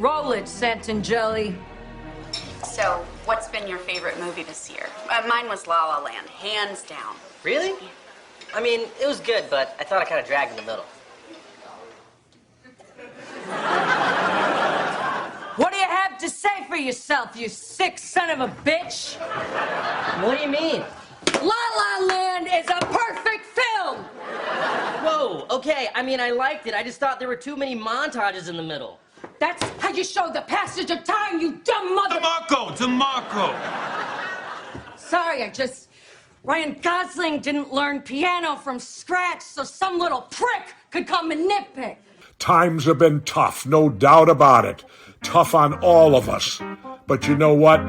Roll it, scent and jelly. So, what's been your favorite movie this year? Mine was La La Land, hands down. Really? I mean, it was good, but I thought I kind of dragged in the middle. What do you have to say for yourself, you sick son of a bitch? What do you mean? La La Land is a perfect film! Whoa, okay, I mean, I liked it. I just thought there were too many montages in the middle. That's how you show the passage of time, you dumb mother... DeMarco! Sorry, Ryan Gosling didn't learn piano from scratch so some little prick could come and nitpick. Times have been tough, no doubt about it. Tough on all of us. But you know what?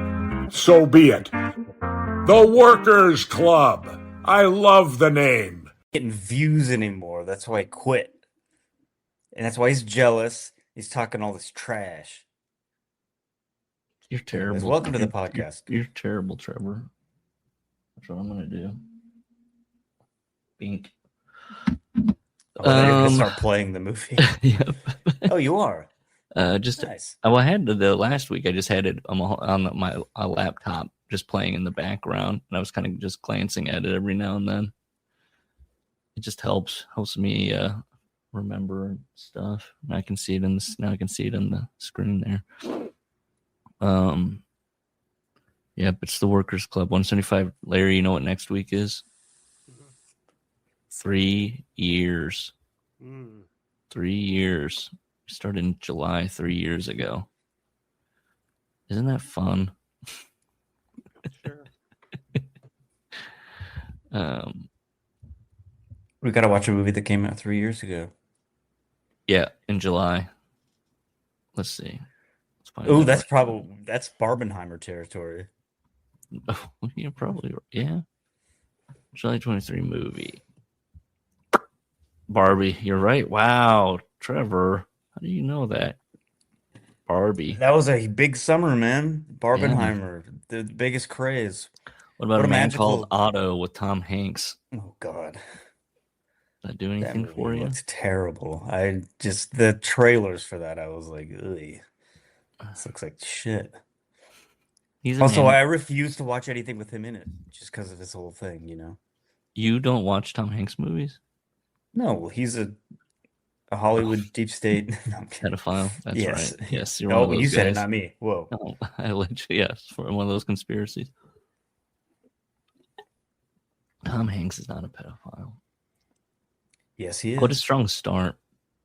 So be it. The Workers Club. I love the name. Getting views anymore. That's why he quit. And that's why he's jealous. He's talking all this trash. You're terrible. Welcome to the podcast. You're terrible, Trevor. That's what I'm gonna do. Bink. Oh, they're gonna start playing the movie. Yep. Oh, you are. Just nice. I had the last week. I just had it on my laptop, just playing in the background, and I was kind of just glancing at it every now and then. It just helps me remember stuff. And I can see it now. I can see it on the screen there. Yep, it's the Workers Club 175. Larry, you know what next week is? 3 years. 3 years. We started in July 3 years ago. Isn't that fun? Sure. We got to watch a movie that came out 3 years ago. Yeah, in July. Let's see. Oh, that's Barbenheimer territory. Oh, you're probably right. Yeah. July 23 movie. Barbie, you're right. Wow, Trevor, how do you know that? Barbie. That was a big summer, man. Barbenheimer, the biggest craze. What about a man called Otto with Tom Hanks? Oh God. Does that do anything for you? It's terrible. The trailers for that, I was like, ugh. This looks like shit. I refuse to watch anything with him in it, just because of this whole thing, you know. You don't watch Tom Hanks movies? No, he's a Hollywood deep state pedophile. That's yes. Right. Yes, you're one of those you guys. said it, not me. Whoa. No, I let you. Yes, for one of those conspiracies. Tom Hanks is not a pedophile. Yes, he is. What a strong start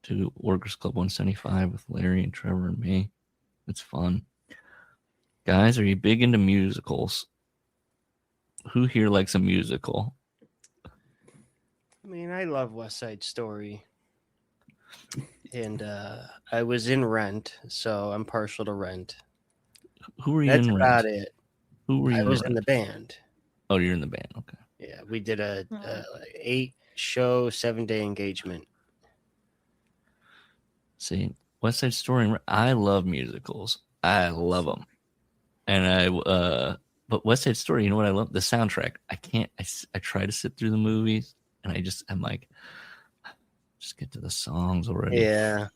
to Workers Club 175 with Larry and Trevor and me. It's fun. Guys, are you big into musicals? Who here likes a musical? I mean, I love West Side Story. And I was in Rent, so I'm partial to Rent. Who were you That's in Rent? about it. Who were you I was Rent? in the band. Oh, you're in the band. Okay. Yeah, we did a 8-show, 7-day engagement. See, West Side Story. I love musicals. I love them. And but West Side Story, you know what I love? The soundtrack. I try to sit through the movies, and I'm like, just get to the songs already. Yeah.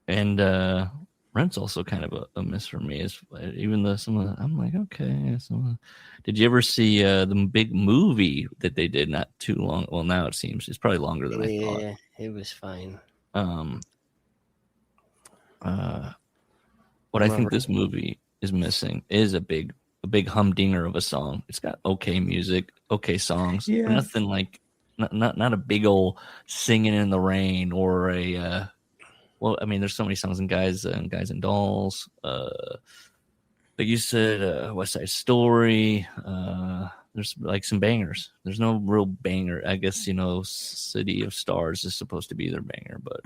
And Rent's also kind of a miss for me. Even though I'm like, okay. Did you ever see the big movie that they did not too long? Well, now it seems it's probably longer than I thought. Yeah, it was fine. What I think this movie is missing is a big humdinger of a song. It's got okay music, okay songs, but nothing like not a big old singing in the rain or a. Well, I mean, there's so many songs in Guys and Dolls. Like you said, West Side Story. There's like some bangers. There's no real banger. I guess, City of Stars is supposed to be their banger, but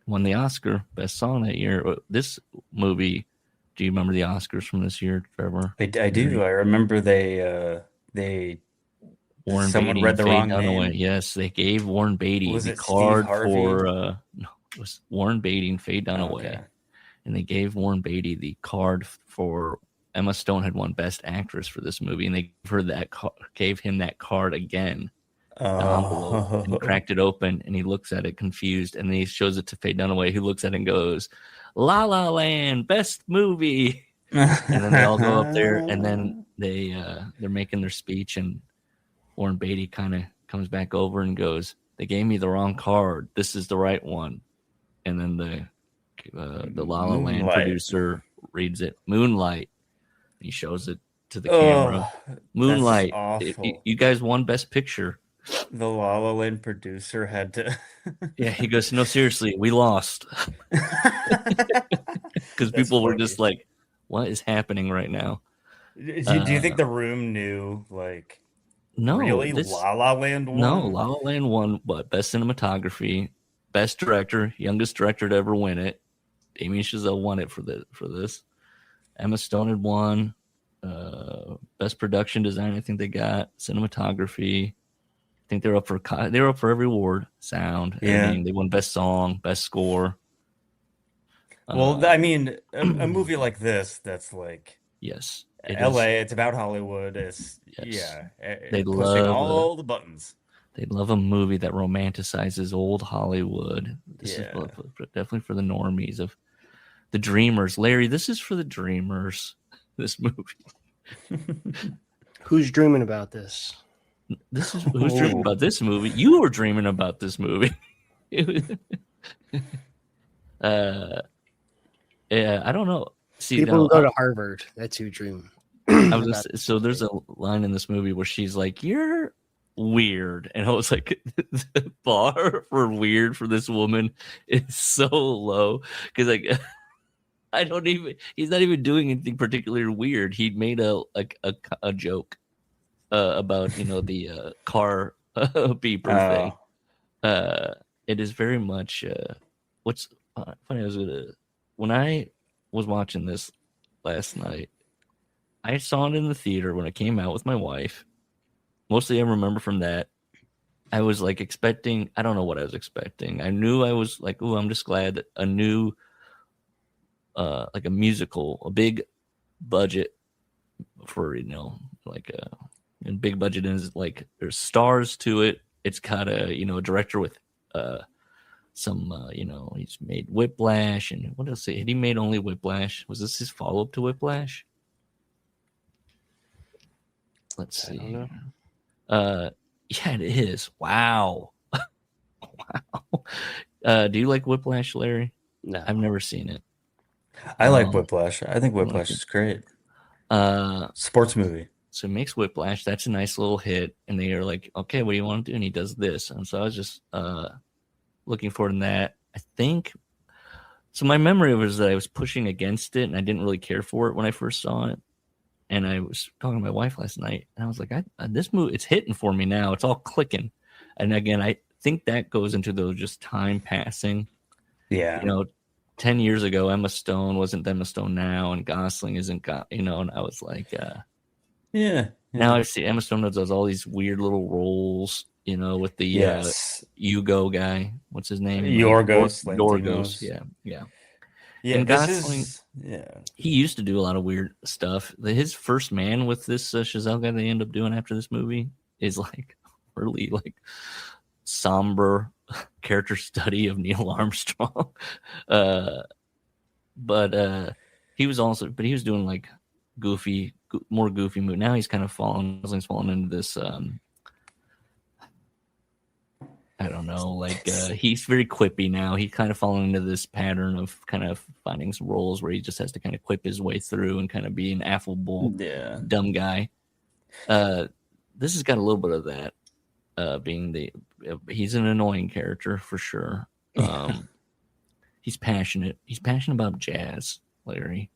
won the Oscar Best Song that year. This movie, do you remember the Oscars from this year, Trevor? I do. I remember Warren someone Beatty read the Faye wrong Dunaway. name. Yes, they gave Warren Beatty Was the it card Steve Harvey? for no, it was Warren Beatty and Faye Dunaway. Okay. And they gave Warren Beatty the card for Emma Stone had won Best Actress for this movie, and they gave him that card again the envelope and Oh, cracked it open, and he looks at it confused, and then he shows it to Faye Dunaway, who looks at it and goes, "La La Land, best movie." And then they all go up there, and then they're making their speech, and Warren Beatty kind of comes back over and goes, "They gave me the wrong card. This is the right one." And then the La La Land Moonlight. producer reads it, "Moonlight." He shows it to the Oh, camera. Moonlight. that's awful. You guys won Best Picture. The La La Land producer had to. Yeah, he goes, "No, seriously, we lost." Because people were just like, "What is happening right now?" Do you think the room knew, like, No, really La La Land won? No, La La Land won what? Best cinematography, best director, youngest director to ever win it. Damien Chazelle won it for this. Emma Stone had won. Best production design, I think they got. Cinematography, I think they're up for every award. Sound, Yeah. They won best song, best score. Well, I mean, a movie like this, that's like, yes, LA. It's about Hollywood. It's They pushing love all the buttons. They love a movie that romanticizes old Hollywood. This is definitely for the normies of the dreamers. Larry, this is for the dreamers. This movie. Who's dreaming about this? This is who's dreaming about this movie. You were dreaming about this movie. Yeah, I don't know. See, People who go to Harvard, that's who dream. So there's a line in this movie where she's like, "You're weird," and I was like, the bar for weird for this woman is so low because like he's not even doing anything particularly weird. He made a joke about the car beeper thing. It is very much what's funny. When I was watching this last night, I saw it in the theater when it came out with my wife. Mostly I remember from that. I was like expecting, I don't know what I was expecting. I knew I was like, "Ooh, I'm just glad that a new, like a musical, a big budget for, like a big budget is like there's stars to it. It's got a director with some, he's made Whiplash and what else? Had he made only Whiplash? Was this his follow-up to Whiplash? Let's see. I don't know. Yeah, it is. Wow. Wow. Do you like Whiplash, Larry? No. I've never seen it. I like Whiplash. I think Whiplash is great. Sports movie. So he makes Whiplash. That's a nice little hit. And they are like, "Okay, what do you want to do?" And he does this. And so I was just looking forward to that. I think so. My memory was that I was pushing against it and I didn't really care for it when I first saw it. And I was talking to my wife last night and I was like, this movie, it's hitting for me now. It's all clicking. And again, I think that goes into those just time passing. Yeah. 10 years ago, Emma Stone wasn't Emma Stone now, and Gosling isn't, and I was like, yeah. Now I see Emma Stone does all these weird little roles, with the Hugo guy. What's his name? Yorgos. Yeah. Yeah, and Gosling, he used to do a lot of weird stuff. His first man with this Chazelle guy they end up doing after this movie is like really like somber character study of Neil Armstrong. But he was doing like more goofy movie. Now he's kind of Gosling's fallen into this I don't know, like he's very quippy now. He's kind of fallen into this pattern of kind of finding some roles where he just has to kind of quip his way through and kind of be an affable, dumb guy. This has got a little bit of that, he's an annoying character for sure. He's passionate. He's passionate about jazz, Larry.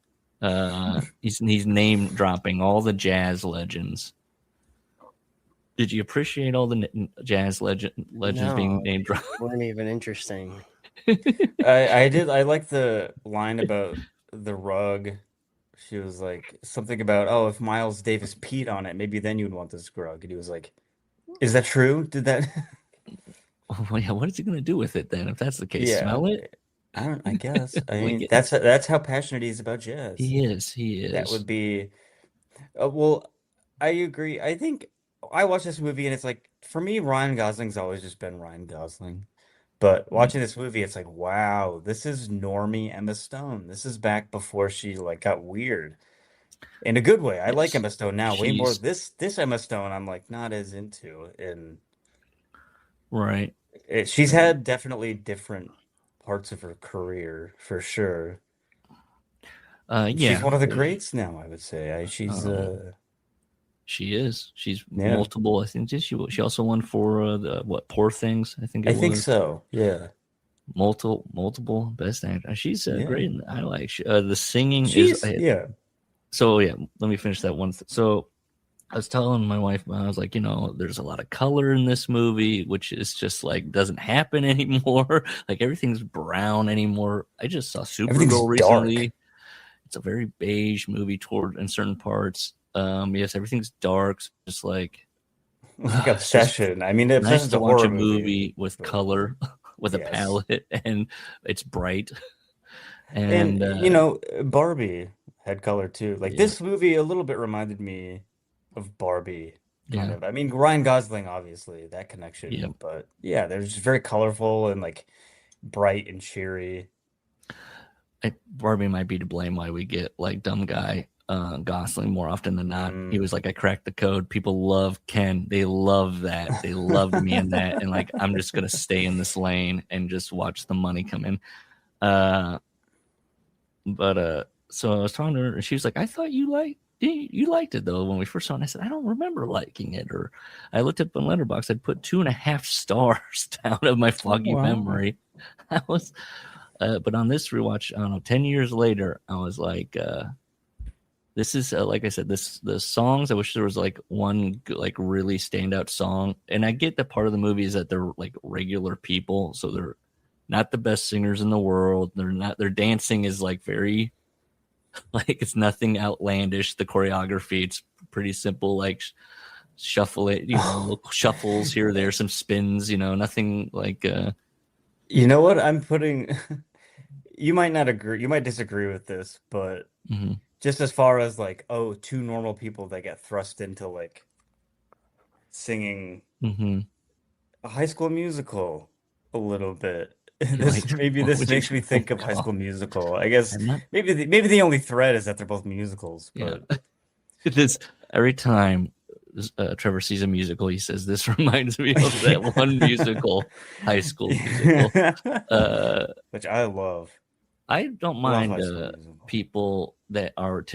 He's name dropping all the jazz legends. Did you appreciate all the jazz legends being name dropped? Weren't even interesting. I did. I like the line about the rug. She was like something about, "Oh, if Miles Davis peed on it, maybe then you'd want this rug." And he was like, "Is that true? Did that?" Well, yeah. What is he going to do with it then? If that's the case, smell it. I guess. I mean, that's how passionate he is about jazz. He is. That would be. Well, I agree. I think I watched this movie and it's like for me, Ryan Gosling's always just been Ryan Gosling. But watching this movie, it's like, wow, this is normie Emma Stone. This is back before she like got weird in a good way. I like Yes. Emma Stone now way more. She's This Emma Stone, I'm like not as into, and right. she's had definitely different parts of her career for sure. She's Yeah. one of the greats now, I would say. She's She is. She's yeah, multiple. I think she also won for the Poor Things. I think I it think was so. Yeah, multiple best actor. She's yeah. great. I like the singing She's is. yeah. So yeah, let me finish that one. So I was telling my wife, I was like, there's a lot of color in this movie, which is just like doesn't happen anymore. Like everything's brown anymore. I just saw Everything's Supergirl dark. recently. It's a very beige movie in certain parts. Yes, everything's dark. So just like Like it's just Obsession. I mean, nice Obsession's to a watch horror a movie with but color, with a yes. palette, and it's bright. And And Barbie had color too. Like yeah, this movie a little bit reminded me of Barbie, kind yeah, of. I mean, Ryan Gosling, obviously, that yeah. connection, but yeah, they're just very colorful and like bright and cheery. Barbie might be to blame why we get like dumb guy Gosling more often than not. He was like, I cracked the code. People love Ken. They love that. They loved me in that. And like, I'm just gonna stay in this lane and just watch the money come in. So I was talking to her, and she was like, I thought you liked it though when we first saw it. And I said, I don't remember liking it. Or I looked up on Letterboxd, I'd put 2.5 stars down of my foggy memory. I was but on this rewatch, I don't know, 10 years later, I was like, this is like I said, the songs. I wish there was like one like really standout song. And I get that part of the movie is that they're like regular people, so they're not the best singers in the world. Their dancing is like very like it's nothing outlandish. The choreography, it's pretty simple, like shuffle it, little shuffles here, there, some spins, nothing like You know what? I'm putting you might not agree, you might disagree with this, but just as far as like, oh, two normal people that get thrust into like singing a High School Musical a little bit. This makes me think of High School Musical. I guess maybe the only thread is that they're both musicals. But this every time Trevor sees a musical, he says, "This reminds me of that one musical, High School Musical," which I love. I don't mind people that are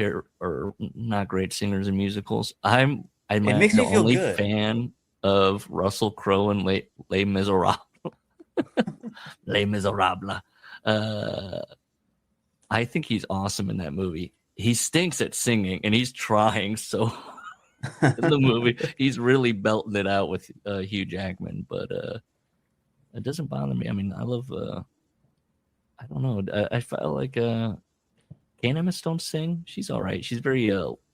not great singers in musicals. I'm the only fan of Russell Crowe and Les Miserables. Les Miserables. I think he's awesome in that movie. He stinks at singing, and he's trying so in the movie. He's really belting it out with Hugh Jackman, but it doesn't bother me. I mean, I love. I don't know. I felt like can Emma Stone sing? She's all right. She's very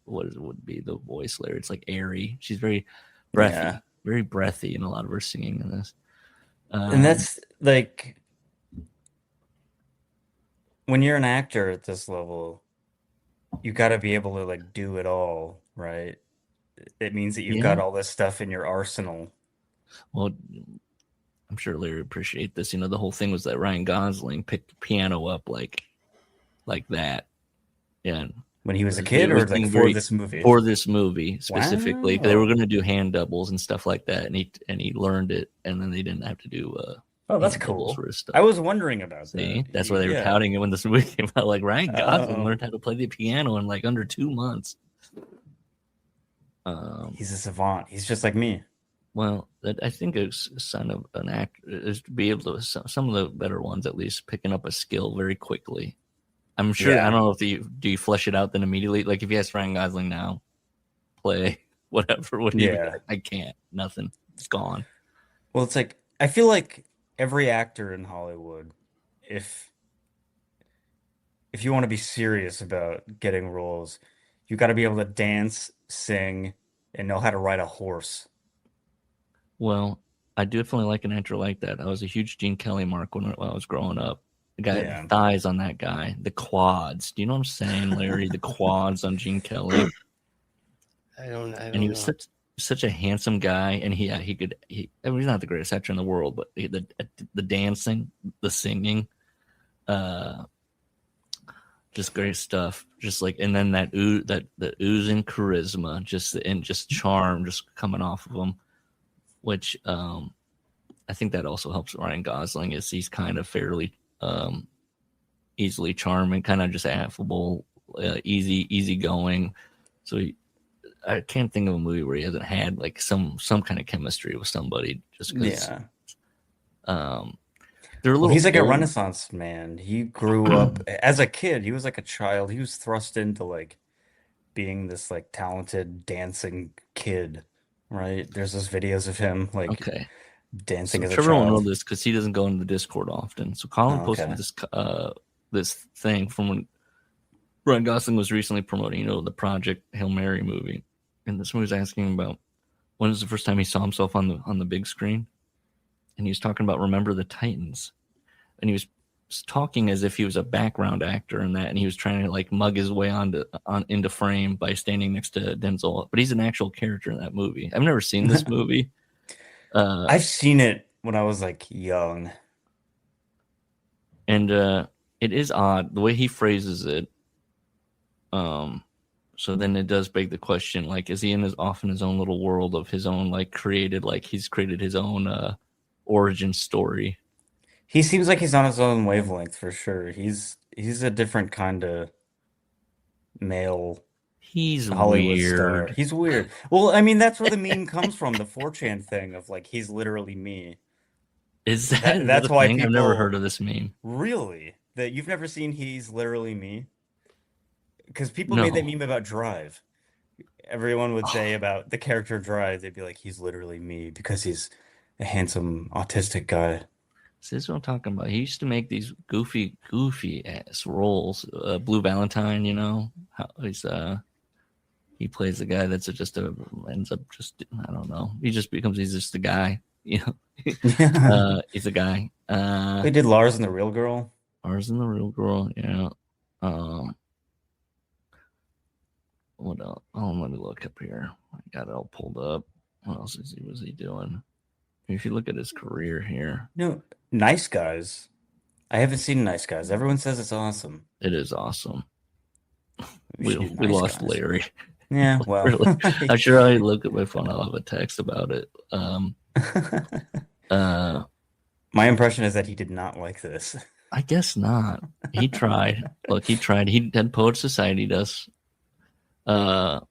would be the voice layer. It's like airy. She's very breathy, very breathy in a lot of her singing in this. And that's like when you're an actor at this level, you got to be able to like do it all, right? It means that you've got all this stuff in your arsenal. Well, I'm sure Larry appreciate this. The whole thing was that Ryan Gosling picked the piano up like that. Yeah. When he was a kid, or like for this movie? For this movie specifically, wow. They were going to do hand doubles and stuff like that, and he learned it, and then they didn't have to do. Oh, that's cool. I was wondering about that. That's why they were touting it when this movie came out. Like Ryan Gosling learned how to play the piano in like under 2 months. He's a savant. He's just like me. Well, I think a sign of an actor is to be able to some of the better ones at least picking up a skill very quickly. I'm sure. I don't know if do you flesh it out then immediately? Like if you ask Ryan Gosling now, play whatever, would he be like, I can't. Nothing. It's gone. Well, it's like I feel like every actor in Hollywood, if you want to be serious about getting roles, you got to be able to dance, sing, and know how to ride a horse. Well, I definitely like an actor like that. I was a huge Gene Kelly mark when I was growing up. The guy had thighs on that guy. The quads. Do you know what I'm saying, Larry? The quads on Gene Kelly. I don't and he was know. such a handsome guy, and I mean, he's not the greatest actor in the world, but the dancing, the singing, just great stuff. Just like, and then the oozing charisma, just charm, just coming off of him, which I think that also helps Ryan Gosling. Is he's kind of fairly easily charming, kind of just affable, easy going. So I can't think of a movie where he hasn't had like some kind of chemistry with somebody. Just because, they're a little. He's like a Renaissance man. He grew up as a kid. He was like a child. He was thrust into like being this like talented dancing kid, right? There's those videos of him like dancing as a Trevor child. won't know this because he doesn't go into the Discord often. So Colin posted this thing from when Ryan Gosling was recently promoting, the Project Hail Mary movie, and this one was asking about when was the first time he saw himself on the big screen, and he was talking about Remember the Titans, and he was talking as if he was a background actor in that, and he was trying to like mug his way into frame by standing next to Denzel, but he's an actual character in that movie. I've never seen this movie. I've seen it when I was like young, and it is odd the way he phrases it. So then it does beg the question, like, is he off in his own little world of his own, like he's created his own origin story? He seems like he's on his own wavelength for sure. He's a different kind of male. He's Hollywood weird. Star. He's weird. Well, I mean, that's where the meme comes from, the 4chan thing of like, he's literally me. Is that's why I've never heard of this meme. Really? That you've never seen He's Literally Me? Because people made that meme about Drive. Everyone would say about the character Drive, they'd be like, he's literally me because he's a handsome autistic guy. So this is what I'm talking about. He used to make these goofy ass roles. Blue Valentine, how he plays the guy that's ends up just, I don't know. He's just a guy, He's a guy. They did Lars and the Real Girl. Lars and the Real Girl, yeah. What else? Oh, let me look up here. I got it all pulled up. What else was he doing? If you look at his career here. No, Nice Guys. I haven't seen Nice Guys. Everyone says it's awesome. It is awesome. We lost Larry. Yeah, well. Really. I'm sure I look at my phone. I'll have a text about it. My impression is that he did not like this. I guess not. He tried. Look, he tried. He had Poet Society does. But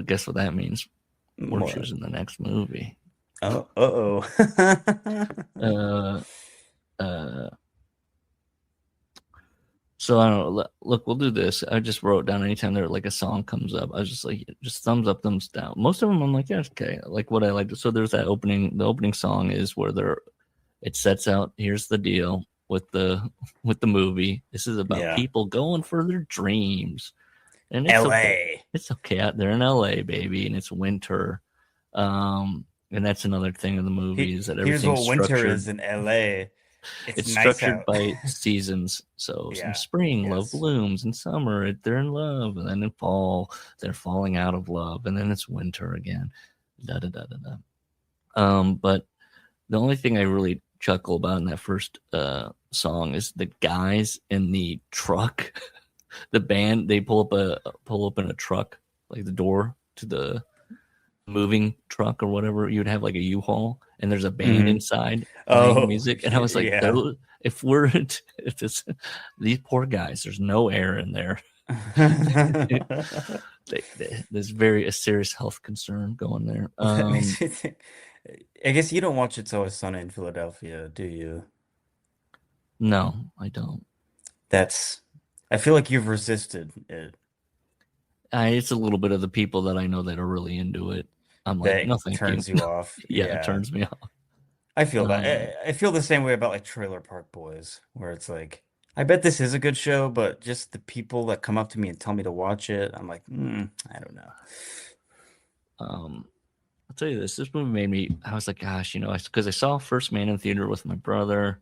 guess what that means? We're choosing the next movie. Oh. So I don't know. Look, we'll do this. I just wrote down anytime there like a song comes up, I was just like, just thumbs up, thumbs down. Most of them, I'm like, yeah, okay. Like what I like. So there's that opening. The opening song is where it sets out. Here's the deal with the movie. This is about people going for their dreams. And it's LA. Okay. It's okay out there in LA, baby, and it's winter. And that's another thing of the movie is that everything's here's what winter structured. is in LA. It's nice structured by seasons. So in spring, love blooms. In summer, they're in love, and then in fall, they're falling out of love, and then it's winter again. But the only thing I really chuckle about in that first song is the guys in the truck. The band, they pull up in a truck, like the door to the moving truck or whatever. You'd have like a U-Haul, and there's a band inside playing music. And I was like, if these poor guys, there's no air in there. There's a serious health concern going there. I guess you don't watch It's Always Sunny in Philadelphia, do you? No, I don't. I feel like you've resisted it. It's a little bit of the people that I know that are really into it. I'm like, nothing turns you off. It turns me off. I feel that. I feel the same way about like Trailer Park Boys, where it's like, I bet this is a good show, but just the people that come up to me and tell me to watch it, I'm like, I don't know. I'll tell you this movie made me, I was like, gosh, because I saw First Man in theater with my brother.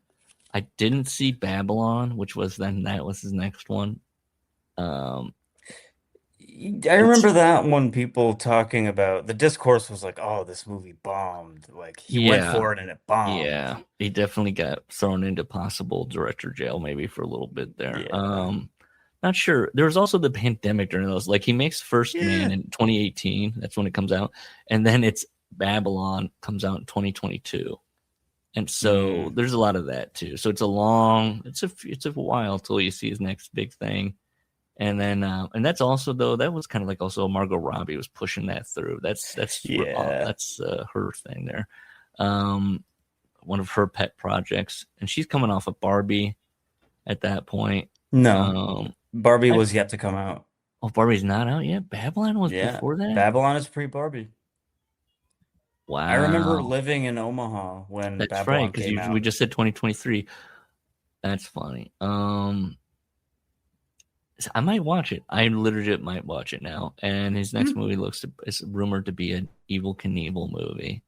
I didn't see Babylon, that was his next one. I remember that when people talking about the discourse was like, "Oh, this movie bombed." Like he went Yeah, for it and it bombed. yeah, he definitely got thrown into possible director jail maybe for a little bit there. Yeah. Not sure. There was also the pandemic during those. Like he makes First Man Yeah. in 2018. That's when it comes out, and then it's Babylon comes out in 2022. And so there's a lot of that too. So it's a while till you see his next big thing. And then and that's also though that was kind of like also Margot Robbie was pushing that through. That's her thing there. One of her pet projects, and she's coming off of Barbie at that point. No, Barbie was yet to come out. Oh, Barbie's not out yet. Babylon was before that. Babylon is pre-Barbie. Wow. I remember living in Omaha when that's Babylon right came out. We just said 2023. That's funny. I might watch it. I legit might watch it now. And his next movie is rumored to be an Evel Knievel movie.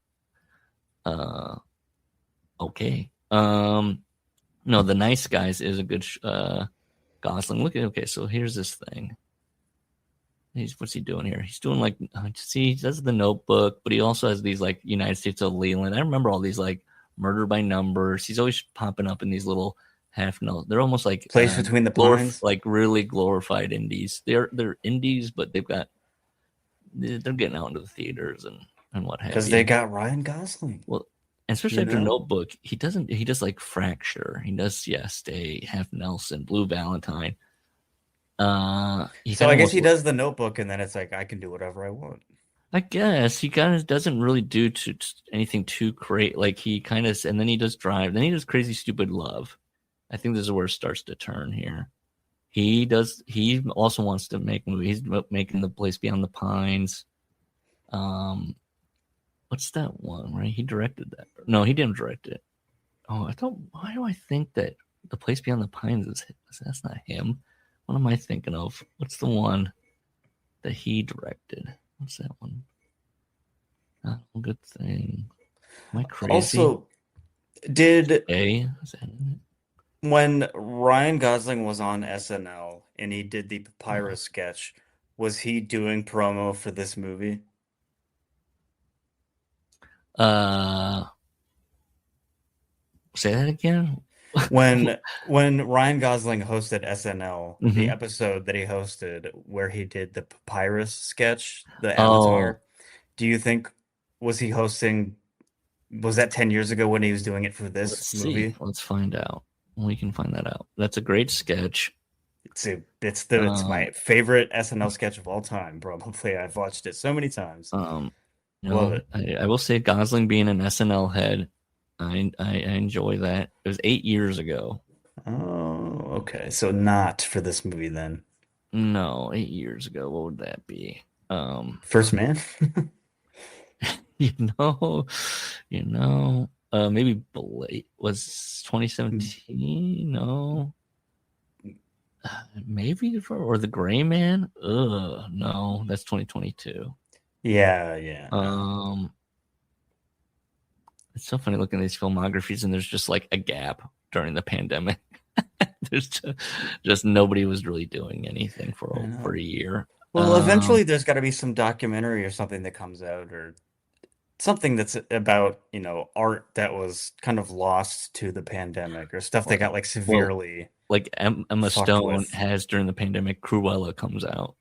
Okay. No, The Nice Guys is a good Gosling. So here's this thing. What's he doing here? He's doing like, he does The Notebook, but he also has these like United States of Leland. I remember all these like Murder by Numbers. He's always popping up in these little they're almost like Place Between the Pines, like really glorified indies. They're indies, but they're getting out into the theaters and what have you. Because they got Ryan Gosling. Well, and especially after Notebook, he does like Fracture. He does Stay, Half Nelson, Blue Valentine. So I guess he does The Notebook, and then it's like I can do whatever I want. I guess he kind of doesn't really do anything too great. Like he kind of, and then he does Drive. Then he does Crazy Stupid Love. I think this is where it starts to turn here. He also wants to make movies. He's making The Place Beyond the Pines. What's that one? Right? He directed that. No, he didn't direct it. Oh, why do I think that The Place Beyond the Pines that's not him? What am I thinking of? What's the one that he directed? What's that one? Not a good thing. Am I crazy? Also, when Ryan Gosling was on SNL and he did the Papyrus sketch, was he doing promo for this movie? Say that again. When Ryan Gosling hosted SNL, the episode that he hosted where he did the Papyrus sketch, the Avatar, do you think was that 10 years ago when he was doing it for this movie? Let's find out. We can find that out. That's a great sketch. It's my favorite SNL sketch of all time, probably. I've watched it so many times. Love it. I will say Gosling being an SNL head, I enjoy that. It was 8 years ago. Oh, okay. So not for this movie then. No, 8 years ago. What would that be? First Man? Maybe Blade was 2017. No, maybe or The Gray Man. No, that's 2022. Yeah. It's so funny looking at these filmographies, and there's just like a gap during the pandemic. There's just nobody was really doing anything for a year. Well, eventually there's got to be some documentary or something that comes out, or something that's about art that was kind of lost to the pandemic, or stuff that got like severely like Emma Stone has during the pandemic. Cruella comes out.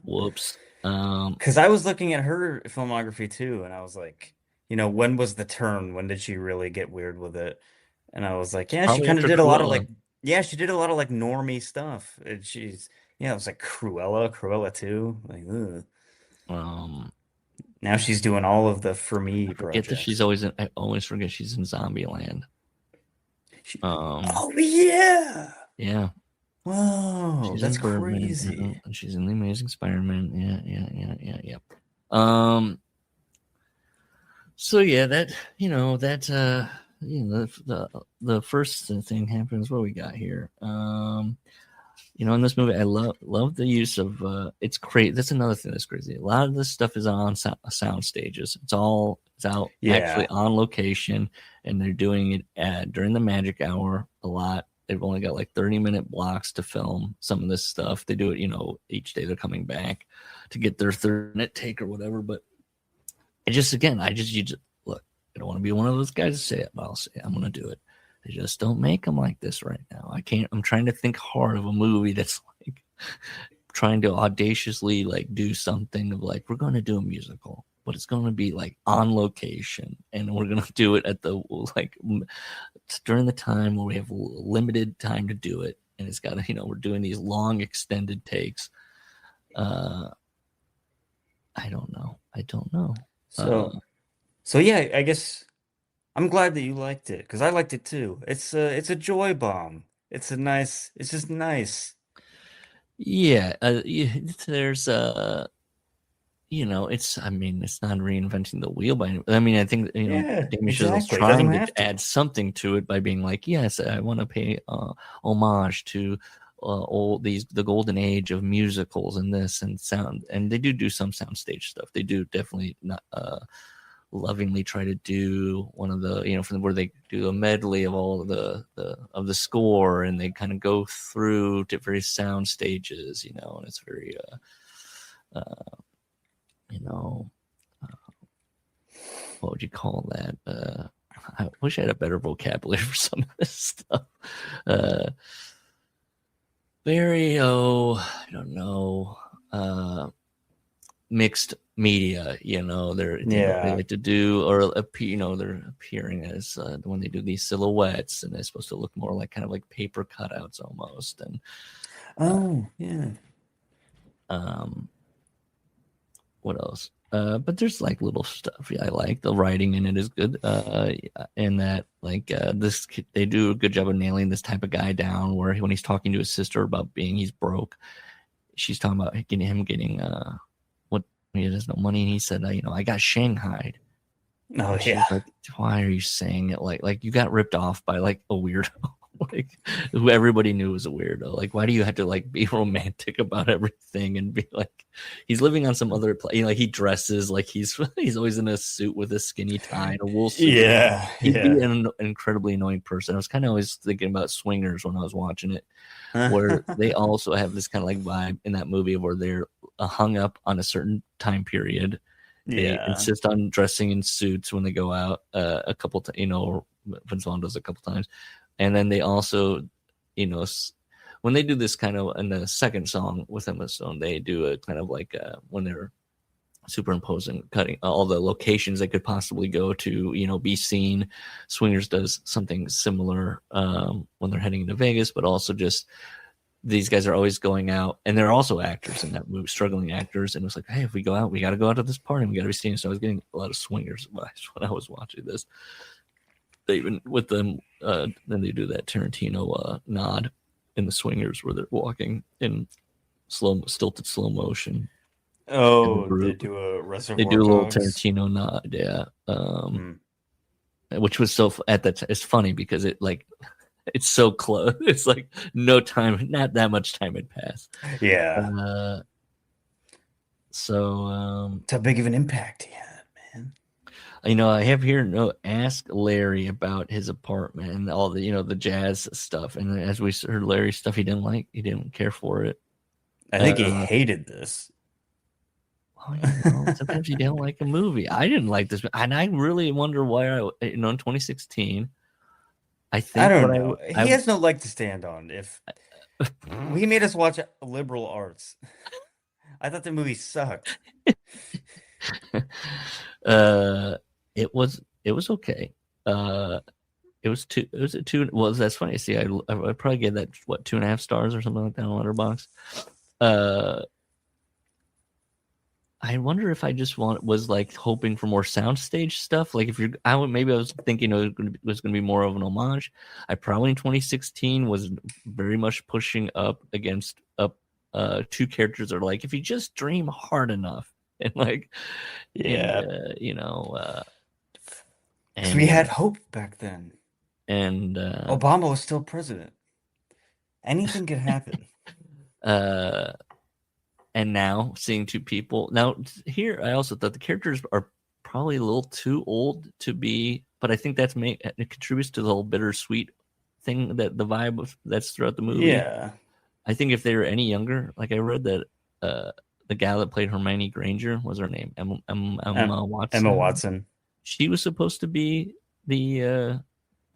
Whoops. Because I was looking at her filmography too, and I was like, when was the turn? When did she really get weird with it? And I was like, she kind of did a lot of like, she did a lot of like normie stuff. And it was like Cruella 2. Like, ugh. Now she's doing all of the For Me projects. I always forget she's in Zombieland. Oh yeah. Yeah. Whoa, that's crazy. And she's in The Amazing Spider-Man. Yeah. So yeah, that the first thing happens. What we got here? In this movie, I love the use of it's crazy. That's another thing that's crazy. A lot of this stuff is on sound stages. It's out actually on location, and they're doing it during the magic hour a lot. they've only got like 30-minute blocks to film some of this stuff. They do it, each day they're coming back to get their 30-minute take or whatever. But it just, again, you just look, I don't want to be one of those guys to say it, but I'll say I'm going to do it. They just don't make them like this right now. I'm trying to think hard of a movie that's like trying to audaciously like do something of like, we're going to do a musical, but it's going to be like on location, and we're going to do it at the like during the time where we have limited time to do it, and it's got to, we're doing these long extended takes. I don't know. So yeah, I guess I'm glad that you liked it, because I liked it too. It's a joy bomb. It's just nice. Yeah, there's it's not reinventing the wheel by any. I mean, I think Damien Chazelle's trying to add something to it by being like, yes, I want to pay homage to the golden age of musicals and this and sound, and they do some soundstage stuff. They do definitely not lovingly try to do one of the from where they do a medley of all of the score, and they kind of go through to various sound stages, and it's very what would you call that? I wish I had a better vocabulary for some of this stuff. Very I don't know, mixed media, they like to do, or they're appearing as when they do these silhouettes, and they're supposed to look more like kind of like paper cutouts almost. And what else? But there's like little stuff. Yeah, I like the writing in it is good. And that like they do a good job of nailing this type of guy down, where when he's talking to his sister about he's broke, she's talking about getting what he has no money, and he said, I got shanghaied. Oh yeah. Like, why are you saying it like you got ripped off by like a weirdo? Like who everybody knew was a weirdo. Like, why do you have to like be romantic about everything and be like he's living on some other place? Like he dresses like he's always in a suit with a skinny tie and a wool suit. Yeah, he'd be an incredibly annoying person. I was kind of always thinking about Swingers when I was watching it, where they also have this kind of like vibe in that movie where they're hung up on a certain time period. They insist on dressing in suits when they go out a couple times. Vince Vaughn does a couple times. And then they also, when they do this kind of in the second song with Emma Stone, they do a kind of like when they're superimposing, cutting all the locations they could possibly go to, be seen. Swingers does something similar when they're heading into Vegas, but also just these guys are always going out, and they're also actors in that movie, struggling actors. And it was like, hey, if we go out, we got to go out to this party. We got to be seen. So I was getting a lot of Swingers vibes when I was watching this. They even with them, then they do that Tarantino nod in the Swingers where they're walking in stilted slow motion. Oh, they do a Reservoir They do a little Dogs. Tarantino nod, yeah. Which was so at that it's funny because it's so close. It's like not that much time had passed. Yeah. So it's how big of an impact he had, man. I have here ask Larry about his apartment and all the the jazz stuff. And as we heard Larry's stuff, he didn't care for it. I think he hated this. Well, sometimes you don't like a movie. I didn't like this, and I really wonder why. In 2016, I think I don't know. He has no leg to stand on. If he made us watch liberal arts, I thought the movie sucked. It was okay. It was a 2. Well, that's funny. See, I probably gave that 2.5 stars or something like that on Letterboxd. I wonder if I just was like hoping for more soundstage stuff. Like I was thinking it was going to be more of an homage. I probably in 2016 was very much pushing up against two characters that are like, if you just dream hard enough and like, and we had hope back then, and Obama was still president. Anything could happen. And now seeing two people here, I also thought the characters are probably a little too old to be, but I think it contributes to the whole bittersweet thing, that the vibe that's throughout the movie. Yeah. I think if they were any younger, like I read that the gal that played Hermione Granger, was her name Emma Watson. Emma Watson. She was supposed to be the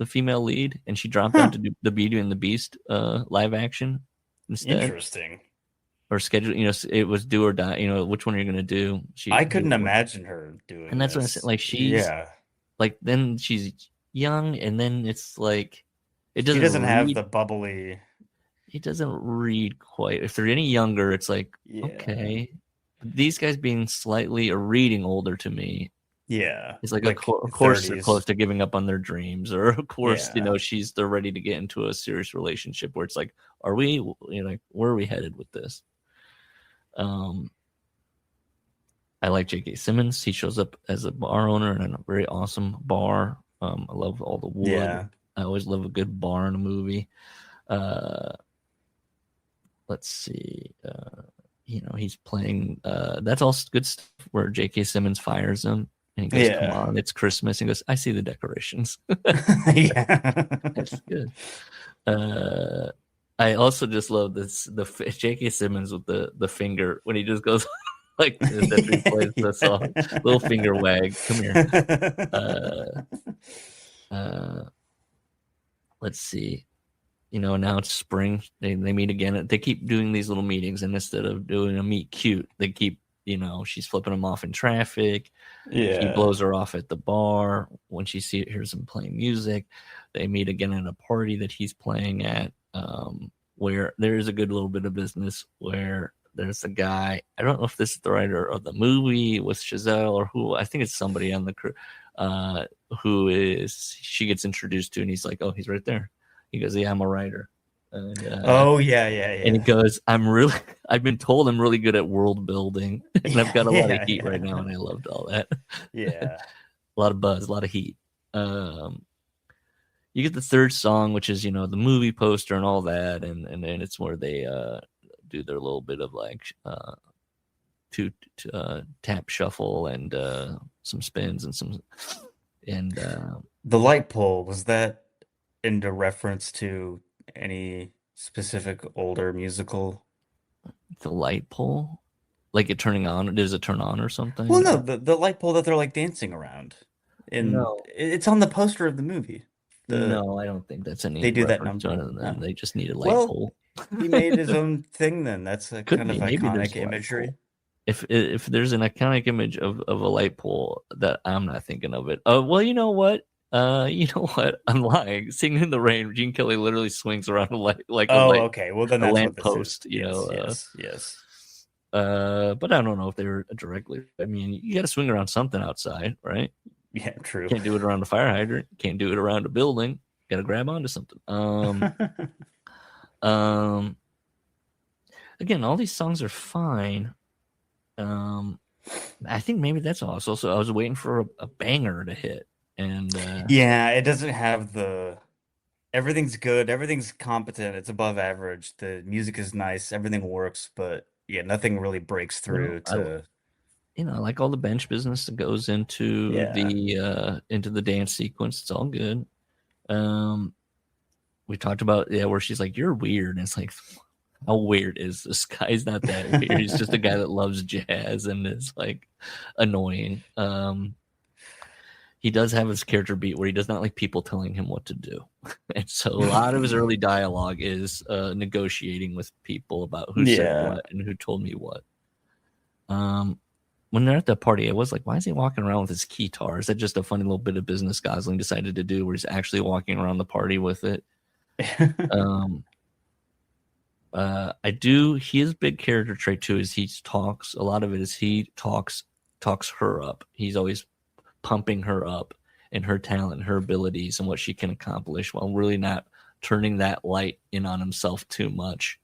female lead, and she dropped out to do the Beauty and the Beast live action instead. Interesting. Or schedule, it was do or die. Which one are you going to do? I couldn't imagine her doing. And that's what I said. Like like then she's young, and then it's like she doesn't have the bubbly. It doesn't read quite. If they're any younger, it's like okay. These guys being slightly or reading older to me. Yeah, it's like of course they're close to giving up on their dreams, or of course they're ready to get into a serious relationship where it's like, are we like where are we headed with this? I like J.K. Simmons. He shows up as a bar owner in a very awesome bar. I love all the wood. Yeah. I always love a good bar in a movie. Let's see. He's playing. That's all good stuff where J.K. Simmons fires him. And he goes, come on, it's Christmas. And he goes, I see the decorations. Yeah. That's good. I also just love this, the J.K. Simmons with the finger when he just goes like this after he plays the song. Little finger wag. Come here. Let's see. Now it's spring. They meet again. They keep doing these little meetings, and instead of doing a meet cute, they keep, she's flipping him off in traffic. Yeah. He blows her off at the bar. When she hears him playing music, they meet again at a party that he's playing at, where there is a good little bit of business where there's a guy. I don't know if this is the writer of the movie with Chazelle or who. I think it's somebody on the crew she gets introduced to, and he's like, oh, he's right there. He goes, yeah, I'm a writer. And, yeah. And he goes, I've been told I'm really good at world building, and I've got a lot of heat right now, and I loved all that. Yeah. A lot of buzz, a lot of heat. You get the third song, which is, the movie poster and all that, and then it's where they do their little bit of like tap shuffle and some spins and the light pole, was that into reference to any specific older musical? The light pole, like it turning on? Does it turn on or something? Well, no, the light pole that they're like dancing around. No, it's on the poster of the movie. No, I don't think that's any. They do that number. No. They just need a light pole. He made his own thing. Then that's a kind of iconic imagery. If there's an iconic image of a light pole that I'm not thinking of it. Oh, well, you know what? I'm lying. Singing in the Rain, Gene Kelly literally swings around okay. Well, then a that's lamp post. Yes. But I don't know if they were directly. I mean, you got to swing around something outside, right? Yeah, true. Can't do it around a fire hydrant. Can't do it around a building. Got to grab onto something. Again, all these songs are fine. I think maybe that's also. So I was waiting for a banger to hit, and it doesn't have the. Everything's good. Everything's competent. It's above average. The music is nice. Everything works, but nothing really breaks through I like all the bench business that goes into the dance sequence. It's all good. We talked about where she's like, "You're weird," and it's like, how weird is this guy? He's not that weird. He's just a guy that loves jazz and is like annoying. He does have his character beat where he does not like people telling him what to do, and so a lot of his early dialogue is negotiating with people about who said what and who told me what. When they're at that party, I was like, why is he walking around with his keytar? Is that just a funny little bit of business Gosling decided to do where he's actually walking around the party with it? His big character trait too is he talks. A lot of it is he talks her up. He's always pumping her up and her talent, her abilities, and what she can accomplish while really not turning that light in on himself too much.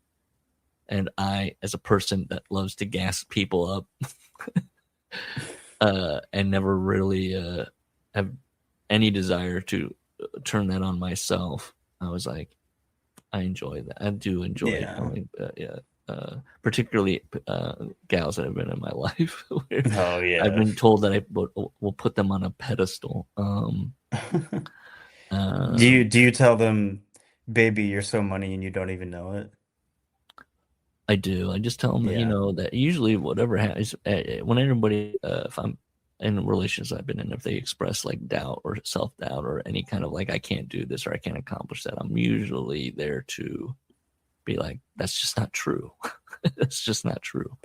And I, as a person that loves to gas people up, and never really have any desire to turn that on myself, I was like, I enjoy that. I do enjoy it. Particularly gals that have been in my life. I've been told that I will put them on a pedestal. Do you tell them baby, you're so money and you don't even know it. I do. I just tell them that, Yeah. that usually whatever happens, when everybody, if I'm in relations I've been in, if they express like doubt or self doubt or any kind of like, I can't do this or I can't accomplish that, I'm usually there to be like, that's just not true. That's just not true.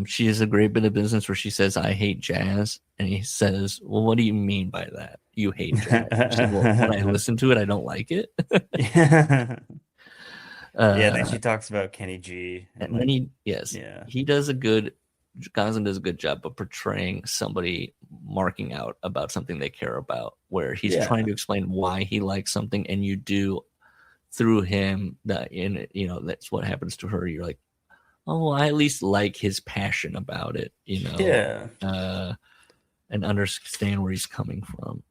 She has a great bit of business where she says, I hate jazz. And he says, well, what do you mean by that? You hate jazz. She said, well, when I listen to it, I don't like it. Yeah, then she talks about Kenny G. And then he does a good, Gosling does a good job of portraying somebody marking out about something they care about, where he's trying to explain why he likes something, and you do through him that, that's what happens to her. You're like, oh, I at least like his passion about it, and understand where he's coming from.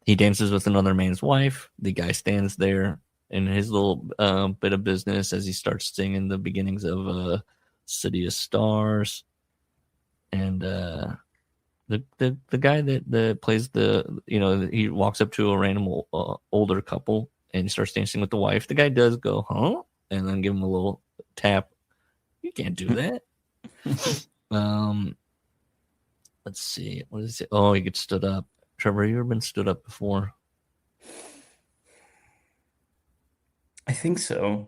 He dances with another man's wife. The guy stands there in his little bit of business as he starts singing the beginnings of City of Stars. And the guy that plays he walks up to a random older couple and starts dancing with the wife. The guy does go, huh? And then give him a little tap. You can't do that. Let's see. What is it? Oh, he gets stood up. Trevor, you ever been stood up before? I think so.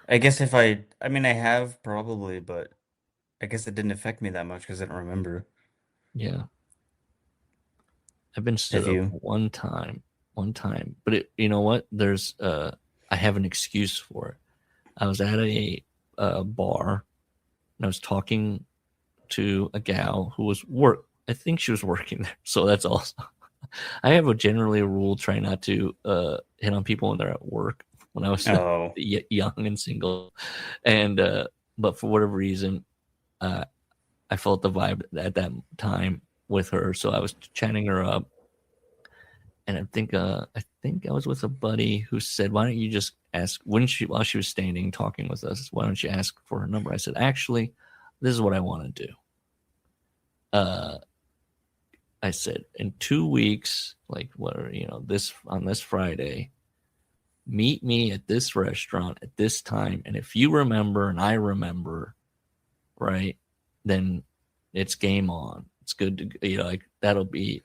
I guess I have probably, but I guess it didn't affect me that much because I don't remember. Yeah. I've been stood up one time, but you know what? I have an excuse for it. I was at a bar and I was talking to a gal who was I think she was working there. So that's awesome. I have generally a rule, try not to hit on people when they're at work when I was young and single. And, but for whatever reason, I felt the vibe at that time with her. So I was chatting her up. And I think I was with a buddy who said, why don't you just ask, while she was standing talking with us, why don't you ask for her number? I said, actually, this is what I want to do. I said, in 2 weeks, like on this Friday, meet me at this restaurant at this time. And if you remember and I remember, right, then it's game on. It's good to, that'll be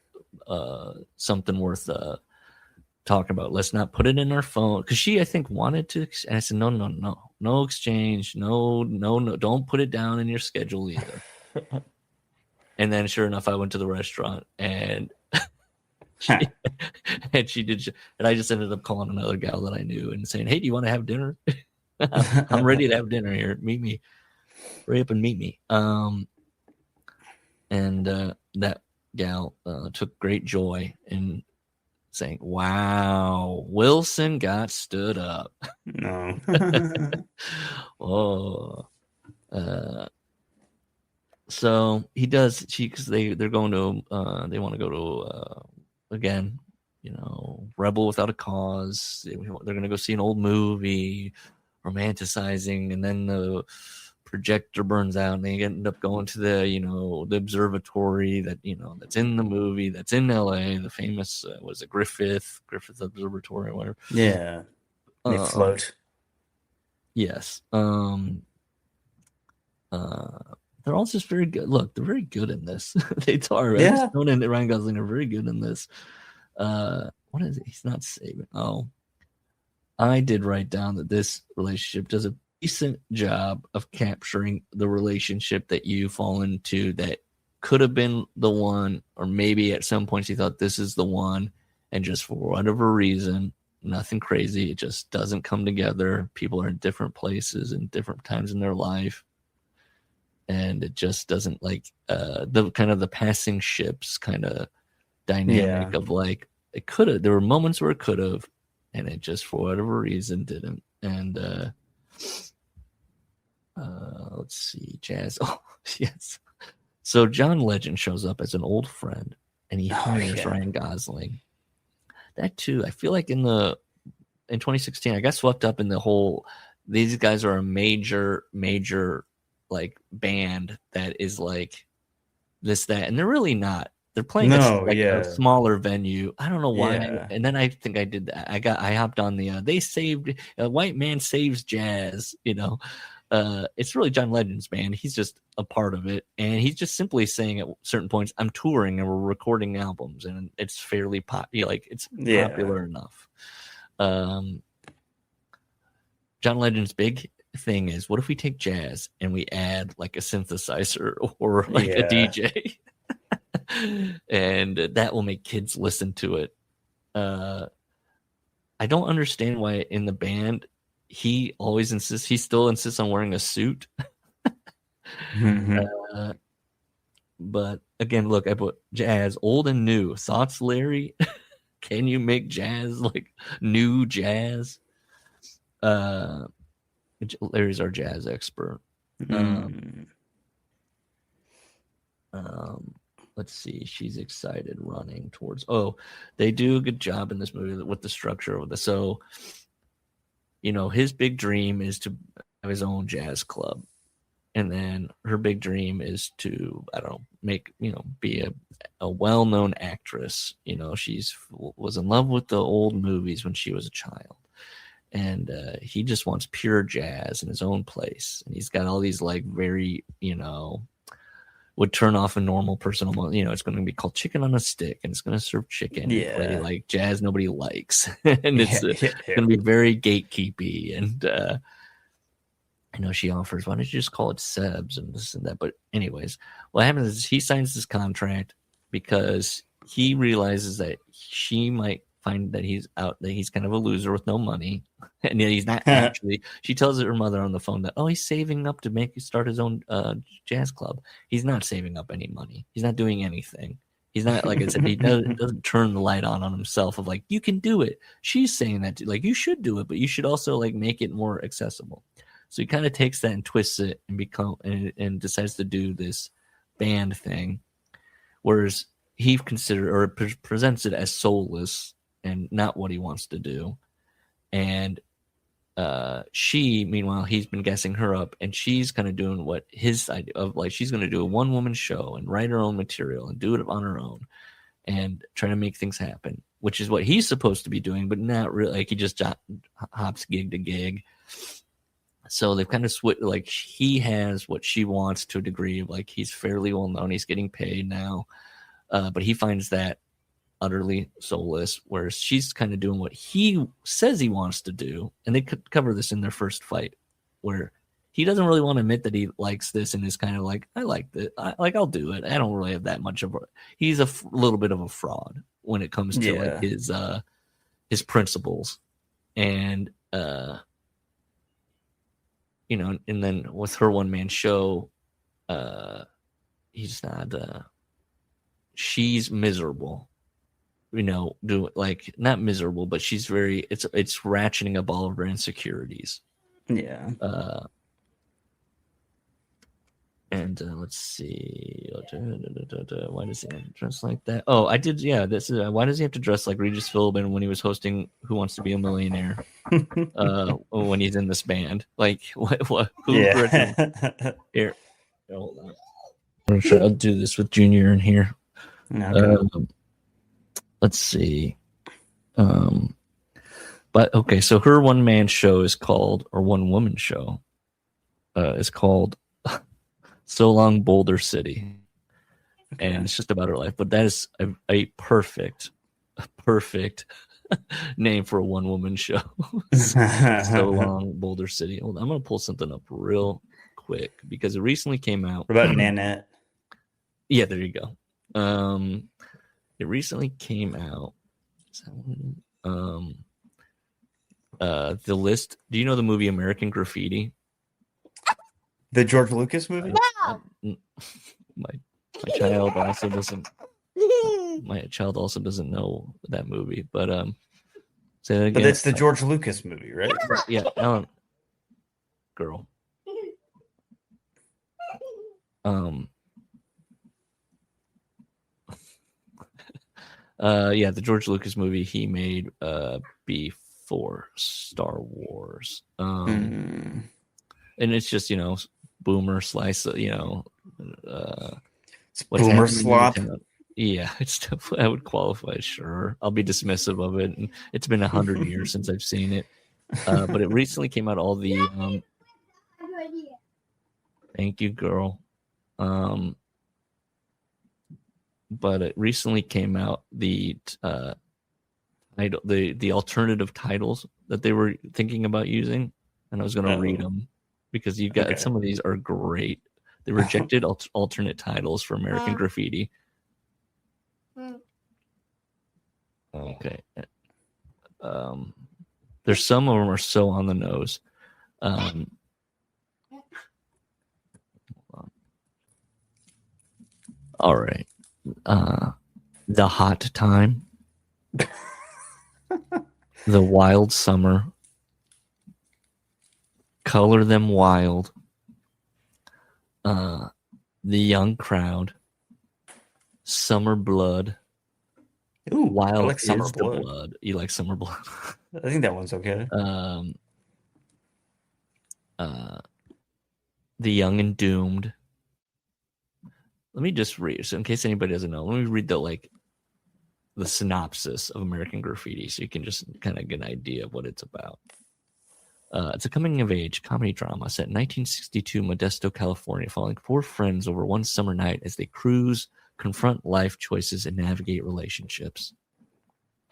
something worth talking about. Let's not put it in our phone. Because she, I think, wanted to. And I said, no exchange. No, don't put it down in your schedule either. And then, sure enough, I went to the restaurant and she did. And I just ended up calling another gal that I knew and saying, hey, do you want to have dinner? I'm ready to have dinner here. Meet me. Hurry up and meet me. And that gal took great joy in saying, wow, Wilson got stood up. No. Oh. So he does, because they're going to, they want to go to, again, Rebel Without a Cause. They're going to go see an old movie, romanticizing, and then the projector burns out and they end up going to the observatory that, that's in the movie, that's in LA, the famous, was it Griffith Observatory or whatever. Yeah. They float. Yes. They're all just very good. Look, they're very good in this. They are. Right? Yeah. Stone and Ryan Gosling are very good in this. What is it? He's not saving. Oh, I did write down that this relationship does a decent job of capturing the relationship that you fall into that could have been the one, or maybe at some points you thought this is the one, and just for whatever reason, nothing crazy, it just doesn't come together. People are in different places and different times in their life. And it just doesn't the kind of the passing ships kind of dynamic of like, it could have, there were moments where it could have, and it just for whatever reason didn't. And let's see, Jazz. Oh, yes. So John Legend shows up as an old friend and he hires Ryan Gosling. That too, I feel like in 2016, I got swept up in the whole, these guys are a major like band that is like this, that, and they're really not. They're playing a smaller venue. I don't know why. Yeah. And then I think I did that. I hopped on the they saved a white man saves jazz. It's really John Legend's band. He's just a part of it, and he's just simply saying at certain points, "I'm touring and we're recording albums, and it's fairly popular enough." John Legend's big thing is, what if we take jazz and we add like a synthesizer or like a DJ, and that will make kids listen to it. I don't understand why in the band he still insists on wearing a suit. But again, look, I put jazz, old and new. Thoughts, Larry? Can you make jazz like new jazz? Larry's our jazz expert. Let's see. She's excited running towards. Oh, they do a good job in this movie with the structure of this. So, his big dream is to have his own jazz club. And then her big dream is to, I don't know, be a well-known actress. She's was in love with the old movies when she was a child. And he just wants pure jazz in his own place. And he's got all these like very, would turn off a normal person. It's going to be called Chicken on a Stick, and it's going to serve chicken. Yeah. Play like jazz nobody likes. And it's going to be very gatekeepy. And, she offers, why don't you just call it Seb's and this and that? But anyways, what happens is he signs this contract because he realizes that she might find that he's kind of a loser with no money. And he's not actually, she tells her mother on the phone that, he's saving up to start his own jazz club. He's not saving up any money. He's not doing anything. He's not, like I said, he doesn't turn the light on himself of like, you can do it. She's saying that, like, you should do it, but you should also like make it more accessible. So he kind of takes that and twists it and decides to do this band thing, whereas he presents it as soulless and not what he wants to do. And she, meanwhile, he's been guessing her up, and she's kind of doing what his idea of, like, she's going to do a one-woman show and write her own material and do it on her own and trying to make things happen, which is what he's supposed to be doing, but not really. Like, he just hops gig to gig. So they've kind of switched. Like, he has what she wants to a degree. Like, he's fairly well known. He's getting paid now, but he finds that utterly soulless, whereas she's kind of doing what he says he wants to do. And they could cover this in their first fight, where he doesn't really want to admit that he likes this and is kind of like, I like it. I'll do it. I don't really have that much of he's a little bit of a fraud when it comes to like his principles. And, and then with her one-man show, he's not, she's miserable. Not miserable, but she's very, it's ratcheting up all of her insecurities. Yeah. Let's see. Why does he have to dress like that? Oh, I did. Yeah, this is why does he have to dress like Regis Philbin when he was hosting Who Wants to Be a Millionaire? When he's in this band, like what? Who? Yeah. Here, hold on. I'll do this with Junior in here. Okay. Let's see. But okay, so her one-man show is called, or one-woman show is called So Long Boulder City. Okay. And it's just about her life. But that is a perfect name for a one-woman show. So Long Boulder City. Hold on, I'm going to pull something up real quick because it recently came out. What about Nanette? Yeah, there you go. It recently came out. The List. Do you know the movie American Graffiti? The George Lucas movie? My child also doesn't. My child also doesn't know that movie, but say that again. But it's the George Lucas movie, right? Yeah, girl. The George Lucas movie he made before Star Wars. And it's just, boomer slice, it's boomer slop. Yeah, it's definitely, I would qualify. Sure, I'll be dismissive of it. And it's been 100 years since I've seen it, but it recently came out. All the thank you, girl. But it recently came out the the alternative titles that they were thinking about using, and I was going to read them because you got some of these are great. They rejected alternate titles for American Graffiti. Okay. There's some of them are so on the nose. All right. The Hot Time. The Wild Summer. Color Them Wild. The Young Crowd. Summer Blood. Ooh, Wild I like Summer is Blood. the Blood. You like Summer Blood? I think that one's okay. The Young and Doomed. Let me just read, so in case anybody doesn't know, let me read the synopsis of American Graffiti so you can just kind of get an idea of what it's about. It's a coming-of-age comedy drama set in 1962 Modesto, California, following four friends over one summer night as they cruise, confront life choices, and navigate relationships.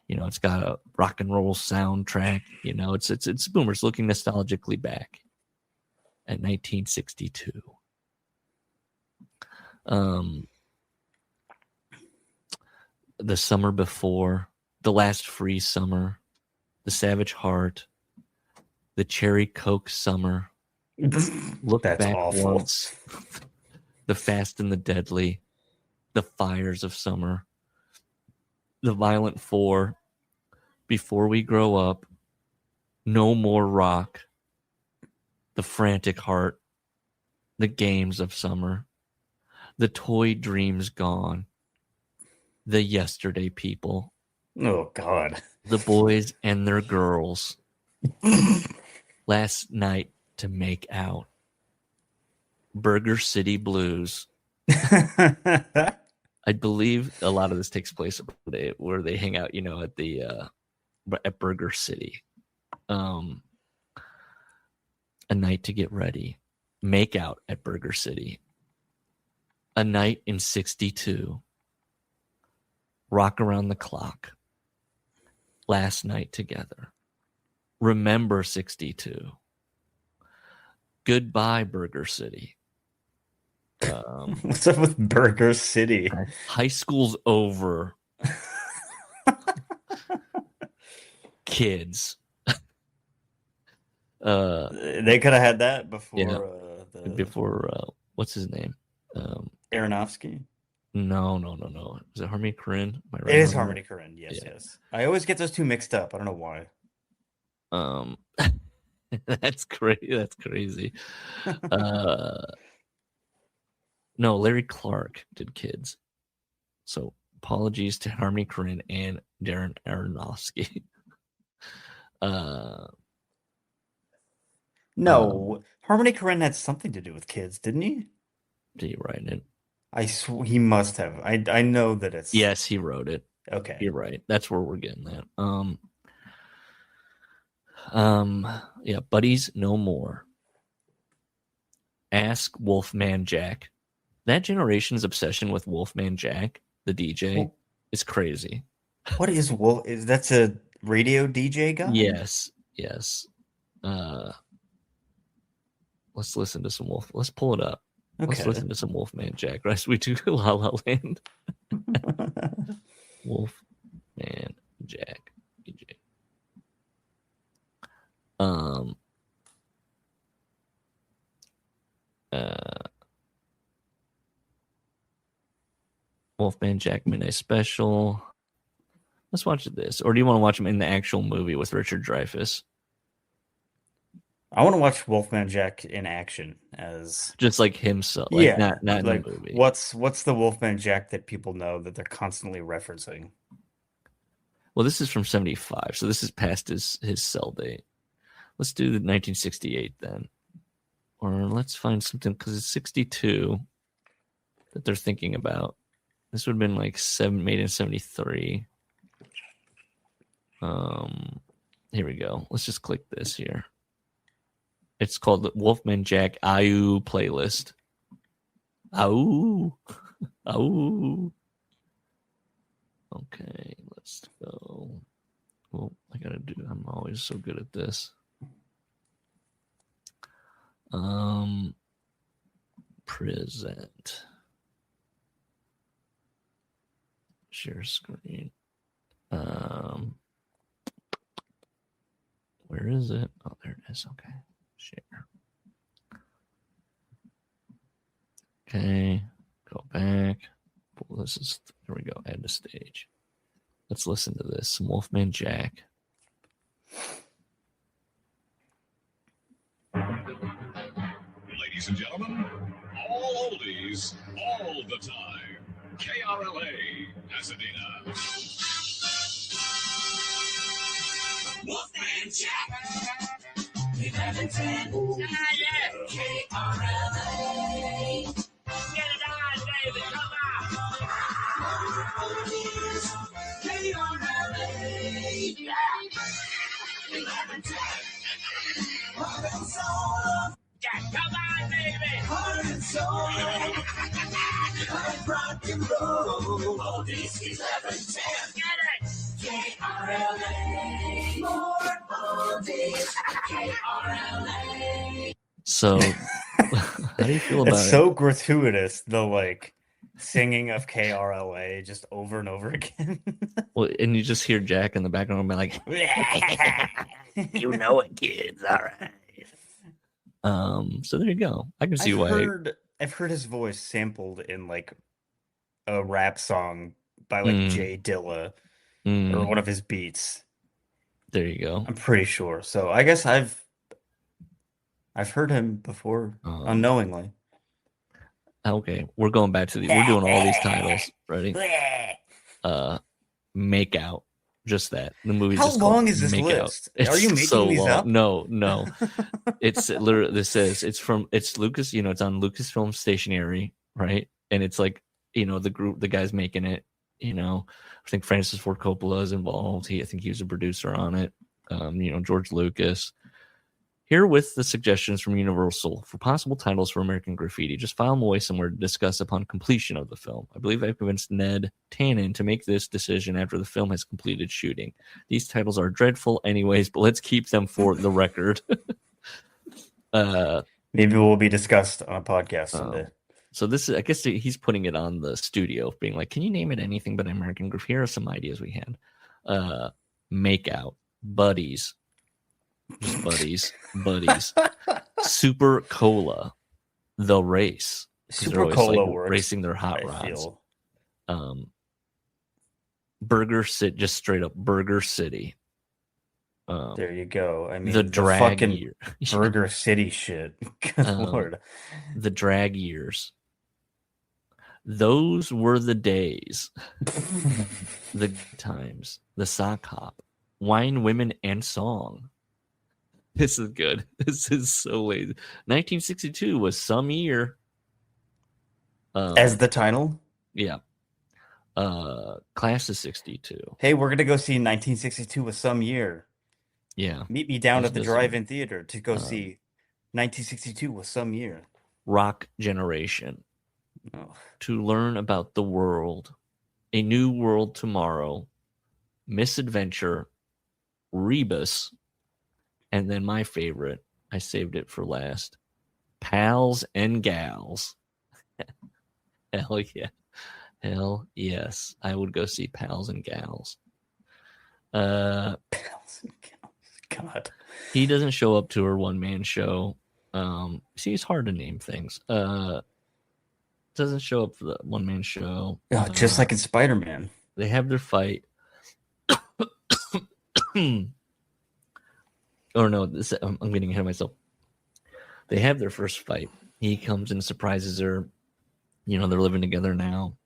You know, it's got a rock and roll soundtrack. You know, it's boomers looking nostalgically back at 1962. The Summer Before, The Last Free Summer, The Savage Heart, The Cherry Coke Summer, Look That's Back awful. Once, The Fast and the Deadly, The Fires of Summer, The Violent Four, Before We Grow Up, No More Rock, The Frantic Heart, The Games of Summer, The Toy Dreams Gone, The Yesterday People, Oh, God. The Boys and Their Girls, Last Night to Make Out, Burger City Blues. I believe a lot of this takes place where they hang out, you know, at the at Burger City. A Night to Get Ready, Make Out at Burger City, A Night in 62, Rock Around the Clock, Last Night Together, Remember 62, Goodbye Burger City. What's up with Burger City? High School's Over. Kids. They could have had that before. Yeah, before what's his name? Aronofsky. No. Is it Harmony Korine? Right, it is Harmony Korine. Yes. I always get those two mixed up. I don't know why. That's crazy. That's crazy. No, Larry Clark did Kids. So apologies to Harmony Korine and Darren Aronofsky. No, Harmony Korine had something to do with Kids, didn't he? Did he write it? He must have. I know that it's. Yes, he wrote it. Okay, you're right. That's where we're getting at. Yeah, Buddies No More. Ask Wolfman Jack. That generation's obsession with Wolfman Jack, the DJ, is crazy. What is Wolf? That's a radio DJ guy? Yes. Let's listen to some Wolf. Let's pull it up. Okay. Let's listen to some Wolfman Jack. Right? We do La La Land. Wolfman Jack DJ. Wolfman Jack Midnight Special. Let's watch this. Or do you want to watch him in the actual movie with Richard Dreyfuss? I want to watch Wolfman Jack in action as just like himself. Like, yeah, not like in the movie. What's the Wolfman Jack that people know that they're constantly referencing? Well, this is from 75, so this is past his sell date. Let's do the 1968 then. Or let's find something, because it's 62 that they're thinking about. This would have been like made in 73. Here we go. Let's just click this here. It's called the Wolfman Jack Ayu playlist. Ayu. Ayu. Okay, let's go. Well, I'm always so good at this. Present. Share screen. Where is it? Oh, there it is. Okay. Share. Okay. Go back. Well, here we go. Add to stage. Let's listen to this. Some Wolfman Jack. Ladies and gentlemen, all oldies, all the time. KRLA, Pasadena. Wolfman Jack. 1110. Yeah. KRLA. Get it on, baby. Come on. KRLA. Yeah. 1110. Heart and soul. Yeah, come on, baby. Heart and soul. Rock and roll. All these 1110. Get it. KRLA. More oldies. KRLA. So, how do you feel about It's it? so gratuitous, the like singing of KRLA just over and over again. Well, and you just hear Jack in the background be like, you know it, kids. All right. So there you go. I can see why. I've heard his voice sampled in like a rap song by like Jay Dilla or one of his beats. There you go. I'm pretty sure. So I guess I've heard him before unknowingly. Okay, we're going back to we're doing all these titles. Ready? Make Out. Just that. The movie's How just long called is this Make list? Out. Are you making so these long. up? No. It's literally, this says it's Lucas, it's on Lucasfilm Stationery, right? And it's like, the guy's making it, I think Francis Ford Coppola is involved. I think he was a producer on it. George Lucas. Here with the suggestions from Universal for possible titles for American Graffiti. Just file them away somewhere to discuss upon completion of the film. I believe I've convinced Ned Tannen to make this decision after the film has completed shooting. These titles are dreadful anyways, but let's keep them for the record. Maybe will be discussed on a podcast someday. So this is, I guess he's putting it on the studio, being like, can you name it anything but American Graffiti? Here are some ideas we had. Make Out, Buddies. Just buddies. Super Cola, The Race. Super Cola works. Racing their hot rods. Burger City, just straight up Burger City. There you go. I mean, the drag fucking year. Burger City shit. Good Lord. The drag years. Those were the days. The times. The sock hop. Wine, women, and song. This is good. This is so lazy. 1962 was some year. As the title? Yeah. Class of 62. Hey, we're going to go see 1962 was some year. Yeah. Meet me down at the drive-in theater to go see 1962 was some year. Rock Generation. Oh. To learn about the world. A New World Tomorrow. Misadventure. Rebus. And then my favorite, I saved it for last. Pals and Gals. Hell yeah. Hell yes. I would go see Pals and Gals. Pals and Gals. God. He doesn't show up to her one-man show. See, it's hard to name things. Doesn't show up for the one-man show. Oh, just like in Spider-Man. They have their fight. Or no, I'm getting ahead of myself. They have their first fight. He comes and surprises her. They're living together now.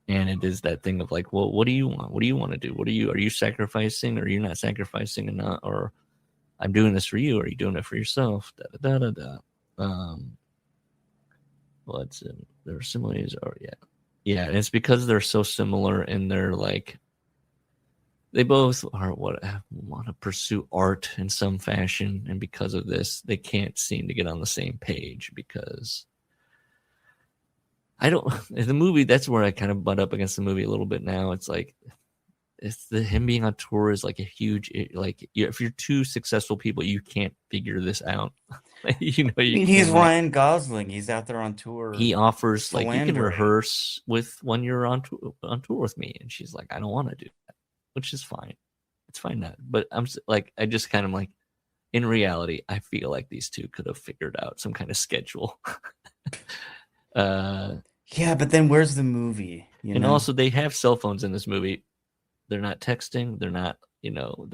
And it is that thing of like, well, what do you want? What do you want to do? Are you sacrificing? Or are you not sacrificing and not? Or I'm doing this for you. Or are you doing it for yourself? Da da da da da. What's in there are similarities? Or yeah. Yeah, and it's because they're so similar in their like. They both are what want to pursue art in some fashion, and because of this, they can't seem to get on the same page because I don't. The movie, that's where I kind of butt up against the movie a little bit now. It's like it's him being on tour is like a huge like if you're two successful people, you can't figure this out. You mean, he's Ryan Gosling. He's out there on tour. He offers like you can philandering. rehearse with when you're on tour with me, and she's like, I don't want to do that, which is fine. It's fine that, but I'm like, I just kind of like, in reality, I feel like these two could have figured out some kind of schedule. Yeah, but then where's the movie? You And know? also, they have cell phones in this movie. They're not texting. They're not, they're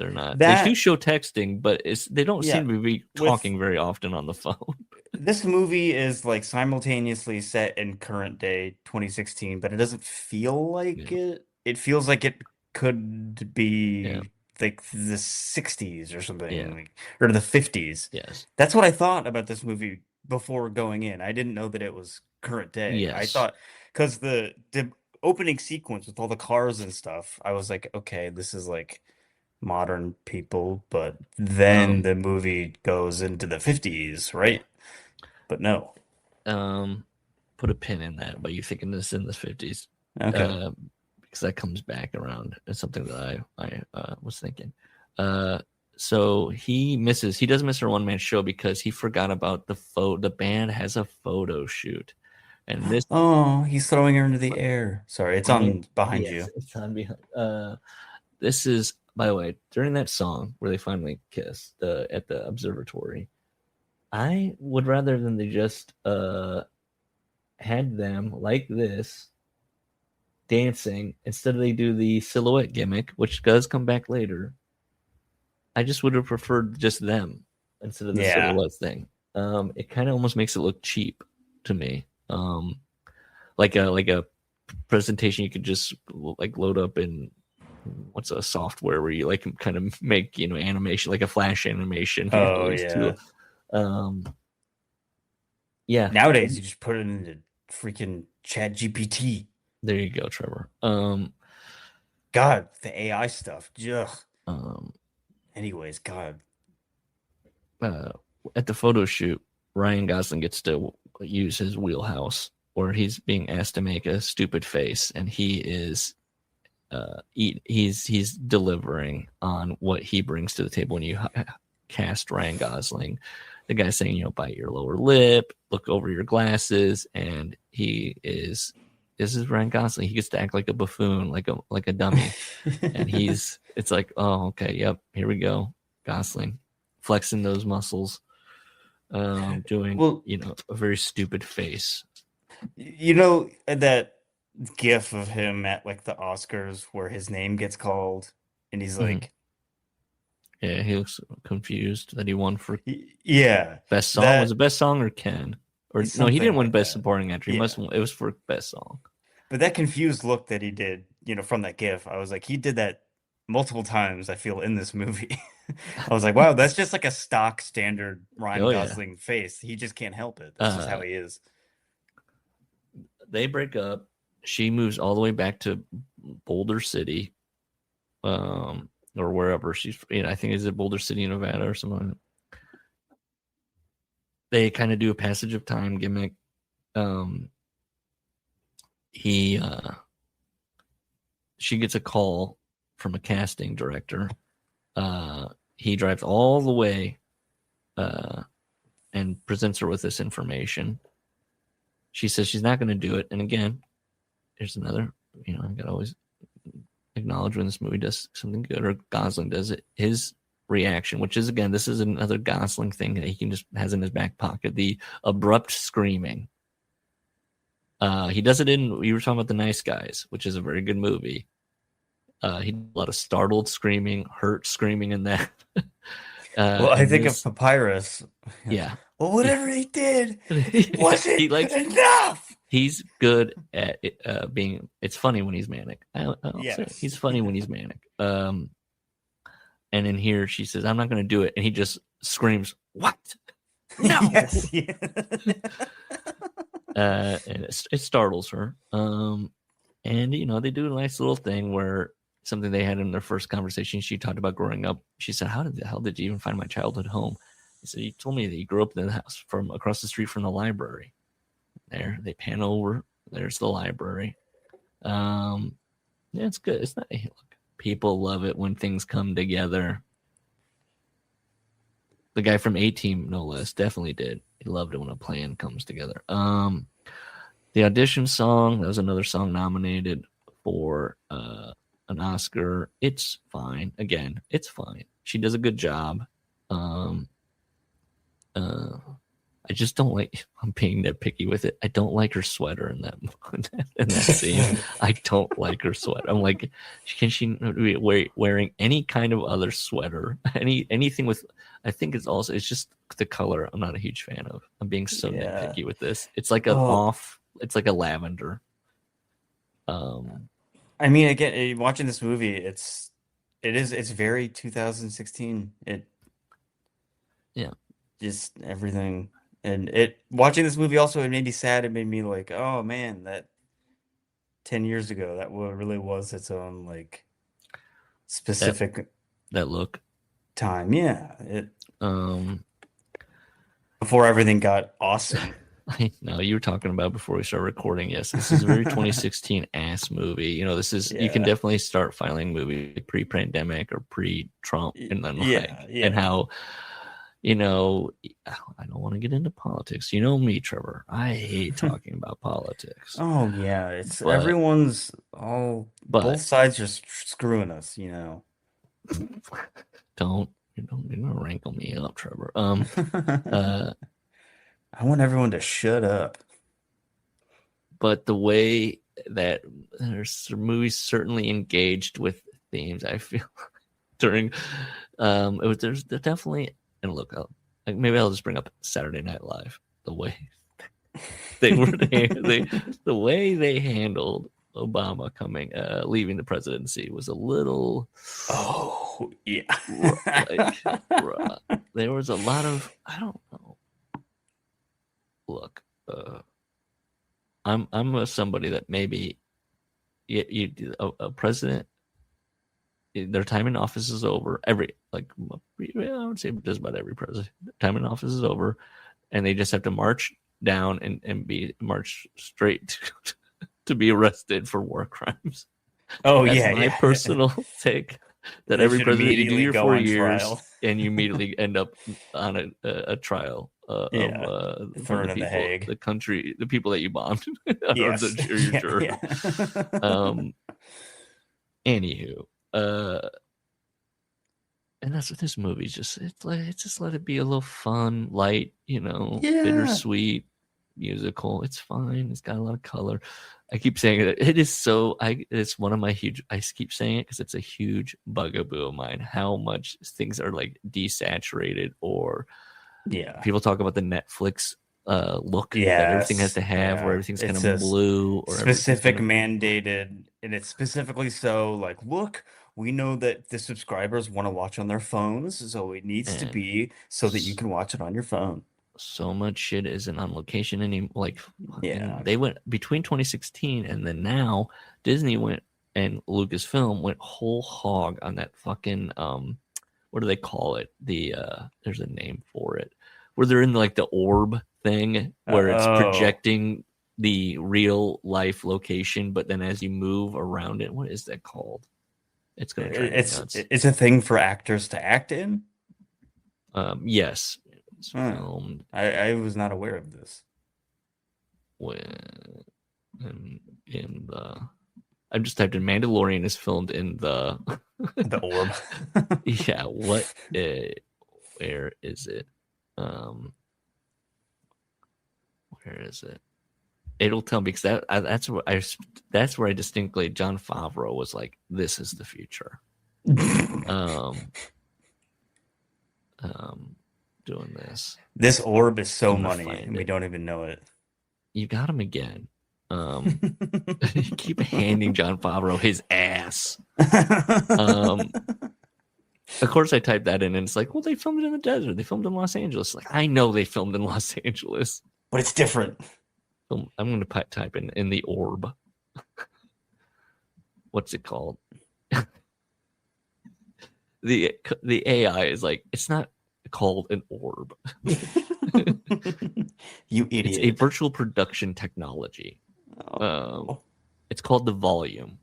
not. That- They do show texting, but they don't Yeah, seem to be talking very often on the phone. This movie is like simultaneously set in current day 2016, but it doesn't feel like it. It feels like it could be like the 60s or something, like, or the 50s. Yes. That's what I thought about this movie before going in. I didn't know that it was current day. Yes. I thought because the opening sequence with all the cars and stuff, I was like, okay, this is like modern people, but then the movie goes into the 50s, right? But no. Put a pin in that, but you thinking this in the 50s. Okay. Because that comes back around. It's something that I was thinking. So he does miss her one-man show because he forgot about the band has a photo shoot. And this he's throwing her into the air. Sorry, it's on behind you. It's on behind. This is, by the way, during that song where they finally kiss at the observatory. I would rather than they just had them like this dancing instead of they do the silhouette gimmick, which does come back later. I just would have preferred just them instead of the silhouette thing. It kind of almost makes it look cheap to me. Like a presentation you could just like load up in what's a software where you like kind of make animation, like a flash animation. Oh yeah. Yeah. Nowadays you just put it into freaking Chat GPT. There you go, Trevor. God, the AI stuff. Ugh. Anyways, God. At the photo shoot, Ryan Gosling gets to use his wheelhouse, where he's being asked to make a stupid face, and he is he's delivering on what he brings to the table. When you cast Ryan Gosling, the guy's saying, bite your lower lip, look over your glasses, and this is Ryan Gosling. He gets to act like a buffoon, like a dummy, and it's like, oh, okay, yep, here we go, Gosling, flexing those muscles, doing a very stupid face. That gif of him at like the Oscars where his name gets called, and he's like, yeah, he looks confused that he won for best song. Was it best song or Ken? Or no, he didn't win best supporting actor. It was for best song. But that confused look that he did, from that gif, I was like, he did that multiple times, I feel, in this movie. I was like, wow, that's just like a stock standard Ryan Gosling face. He just can't help it. That's just how he is. They break up. She moves all the way back to Boulder City, or wherever she's. I think it's at Boulder City, Nevada, or something. They kind of do a passage of time gimmick. She gets a call from a casting director. He drives all the way and presents her with this information. She says she's not going to do it. And again, there's another, I got to always acknowledge when this movie does something good, or Gosling does it, his reaction, which is, again, this is another Gosling thing that he can just has in his back pocket, the abrupt screaming. He does it you were talking about The Nice Guys, which is a very good movie. He did a lot of startled screaming, hurt screaming in that. Well, I think of Papyrus. Yeah. Well, whatever he did, wasn't enough. He's good at being. It's funny when he's manic. He's funny when he's manic. And in here, she says, "I'm not going to do it," and he just screams, "What? No!" Yes. And it startles her. And, they do a nice little thing where something they had in their first conversation, she talked about growing up. She said, how the hell did you even find my childhood home? He said, you told me that you grew up in the house from across the street from the library. There, they pan over. There's the library. Yeah, it's good. It's not, look, people love it when things come together. The guy from A-Team, no less, definitely did. He loved it when a plan comes together. The audition song, that was another song nominated for an Oscar. It's fine. Again, it's fine. She does a good job. I just don't like. I'm being nitpicky with it. I don't like her sweater in that scene. I don't like her sweater. I'm like, can she be wearing any kind of other sweater? Anything with? I think it's just the color. I'm not a huge fan of. I'm being so nitpicky with this. It's like It's like a lavender. I mean, again, watching this movie, it's very 2016. Just everything. And watching this movie also, it made me sad. It made me like, oh man, that 10 years ago, that really was its own like specific that look time. Yeah. Before everything got awesome. I know you were talking about before we started recording. Yes, this is a very 2016 ass movie. This is you can definitely start filing movies pre-pandemic or pre-Trump, and then and how. I don't want to get into politics. You know me, Trevor. I hate talking about politics. Oh yeah, everyone's both sides are screwing us. Don't rankle me up, Trevor. I want everyone to shut up. But the way that there's movies certainly engaged with themes, I feel during there's definitely. And look, maybe I'll just bring up Saturday Night Live. The way the way they handled Obama leaving the presidency was a little. Oh yeah, there was a lot of I don't know. Look, I'm somebody that maybe a president. Their time in office is over. I would say just about every president. Time in office is over, and they just have to march down and be marched straight to be arrested for war crimes. Oh, that's my personal take. That every president, you do your 4 years, and you immediately end up on a trial of thrown in the Hague. The country, the people that you bombed, or your juror. Anywho. And that's what this movie's just. Just let it be a little fun, light, bittersweet musical. It's fine. It's got a lot of color. I keep saying it. It is so. It's one of my huge. I keep saying it because it's a huge bugaboo of mine. How much things are like desaturated, or people talk about the Netflix look that everything has to have, where everything's kind of blue, or specific mandated, and it's specifically so like look. We know that the subscribers want to watch on their phones, so it needs to be so that you can watch it on your phone. So much shit isn't on location anymore. They went between 2016 and then now Disney went and Lucasfilm went whole hog on that fucking what do they call it? There's a name for it, where they're in like the orb thing, where it's projecting the real life location, but then as you move around it, what is that called? It's gonna drive me nuts. It's a thing for actors to act in. Yes, it's filmed. I was not aware of this. In the, I just typed in Mandalorian is filmed in the orb. Yeah, what? Where is it? Where is it? It'll tell me, because that's where I distinctly Jon Favreau was like, this is the future. Doing this. This orb is so money, and we don't even know it. You got him again. You keep handing Jon Favreau his ass. Of course, I typed that in, and it's like, well, they filmed it in the desert. They filmed in Los Angeles. Like, I know they filmed in Los Angeles, but it's different. I'm going to type in the orb. what's it called? The AI is like, it's not called an orb. You idiot. It's a virtual production technology. It's called the volume.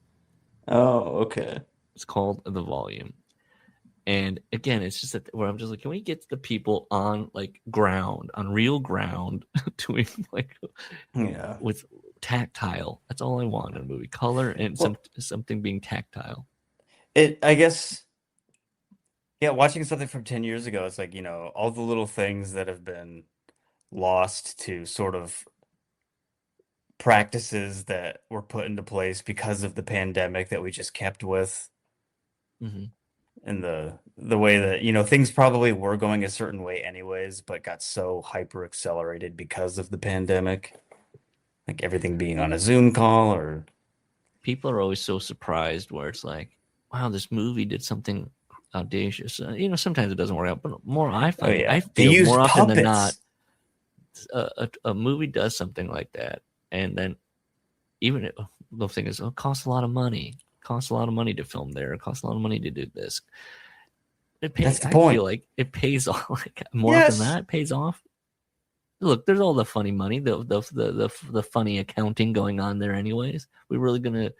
Oh, okay. It's called the volume. And again, it's just that where I'm just like, can we get the people on like ground, on real ground, doing like with tactile? That's all I want in a movie. Color and something being tactile. I guess, yeah, watching something from 10 years ago, it's like, all the little things that have been lost to sort of practices that were put into place because of the pandemic that we just kept with. Mm-hmm. And the way that, things probably were going a certain way anyways, but got so hyper accelerated because of the pandemic. Like everything being on a Zoom call or... People are always so surprised where it's like, wow, this movie did something audacious. Sometimes it doesn't work out, but more I find, I feel more often than not, a movie does something like that. And then even the thing is, it costs a lot of money. It costs a lot of money to film there. It costs a lot of money to do this. It pays, That's the point. I feel like it pays off. Like more often than that, it pays off. Look, there's all the funny money, the funny accounting going on there. Anyways, we're really gonna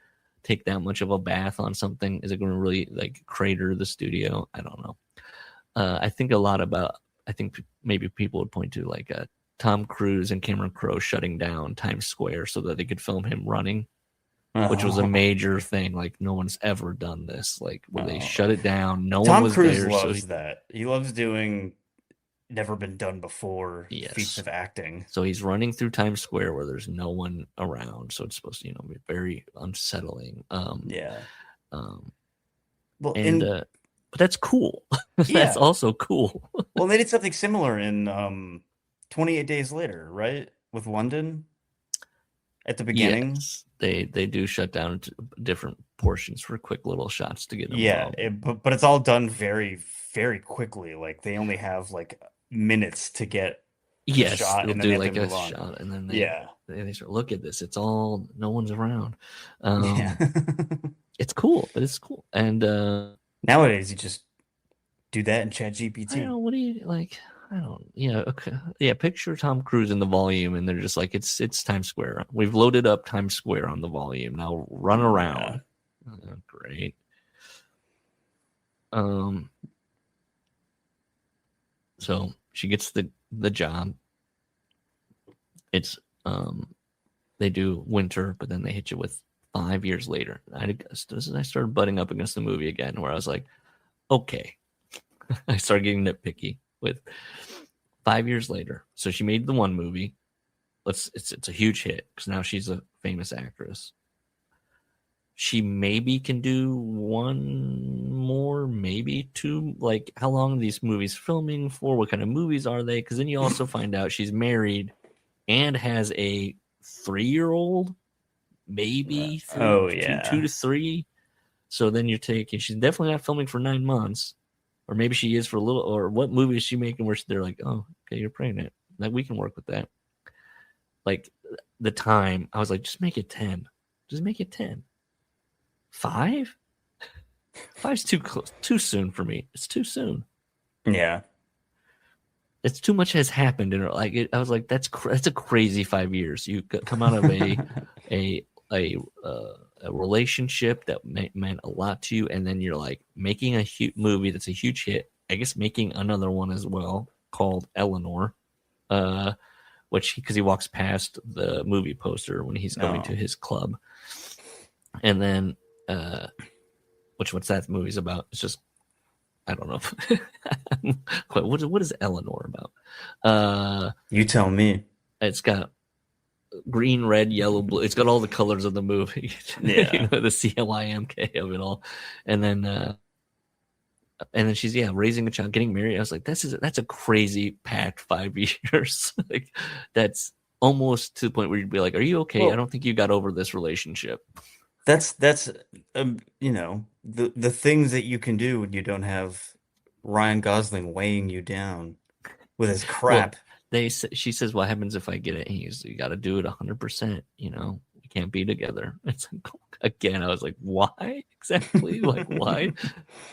take that much of a bath on something? Is it going to really like crater the studio? I don't know. I think a lot about. I think maybe people would point to like Tom Cruise and Cameron Crowe shutting down Times Square so that they could film him running, which was a major thing. Like no one's ever done this. Like where they shut it down. No one was there. Tom Cruise loves that. He loves doing never been done before feats of acting. So he's running through Times Square where there's no one around. So it's supposed to, be very unsettling. Well, but that's cool. That's also cool. Well, they did something similar in 28 Days Later, right? With London at the beginning. Yes, they do shut down different portions for quick little shots to get them. Yeah, but it's all done very, very quickly. Like they only have like minutes to get a shot, they'll and do like a shot, and then they start, look at this. It's all no one's around. It's cool, but it's cool. And nowadays, you just do that in ChatGPT. I don't know, what do you like? I don't. Yeah, okay. Yeah, picture Tom Cruise in the volume, and they're just like, it's Times Square. We've loaded up Times Square on the volume. Now run around. Oh, great. So she gets the job. It's they do winter, but then they hit you with 5 years later. I started butting up against the movie again, where I was like, okay. I started getting nitpicky with 5 years later. So she made the one movie. It's a huge hit because now she's a famous actress. She maybe can do one more, maybe two. Like, how long are these movies filming for? What kind of movies are they? Because then you also find out she's married and has a 3-year-old, maybe 2 to 3. So then you're taking, she's definitely not filming for 9 months, or maybe she is for a little. Or what movie is she making where they're like, oh, okay, you're pregnant. Like, we can work with that. Like the time, I was like, just make it 10. Just make it 10. 5? 5's too close, too soon for me. It's too soon. Yeah, it's too much has happened, and I was like, that's a crazy 5 years. You come out of a relationship that meant a lot to you, and then you're like making a huge movie that's a huge hit. I guess making another one as well called Eleanor, which because he walks past the movie poster when he's going to his club, and then what's that movie's about? It's just, I don't know. What is Eleanor about? You tell me. It's got green, red, yellow, blue. It's got all the colors of the movie. Yeah. The CLIMK of it all. And then she's raising a child, getting married. I was like, that's a crazy packed 5 years. Like that's almost to the point where you'd be like, are you okay? Well, I don't think you got over this relationship. That's the things that you can do when you don't have Ryan Gosling weighing you down with his crap. Well, she says, what happens if I get it? And you got to do it 100%. We can't be together. It's like, again, I was like, why exactly? Like, why?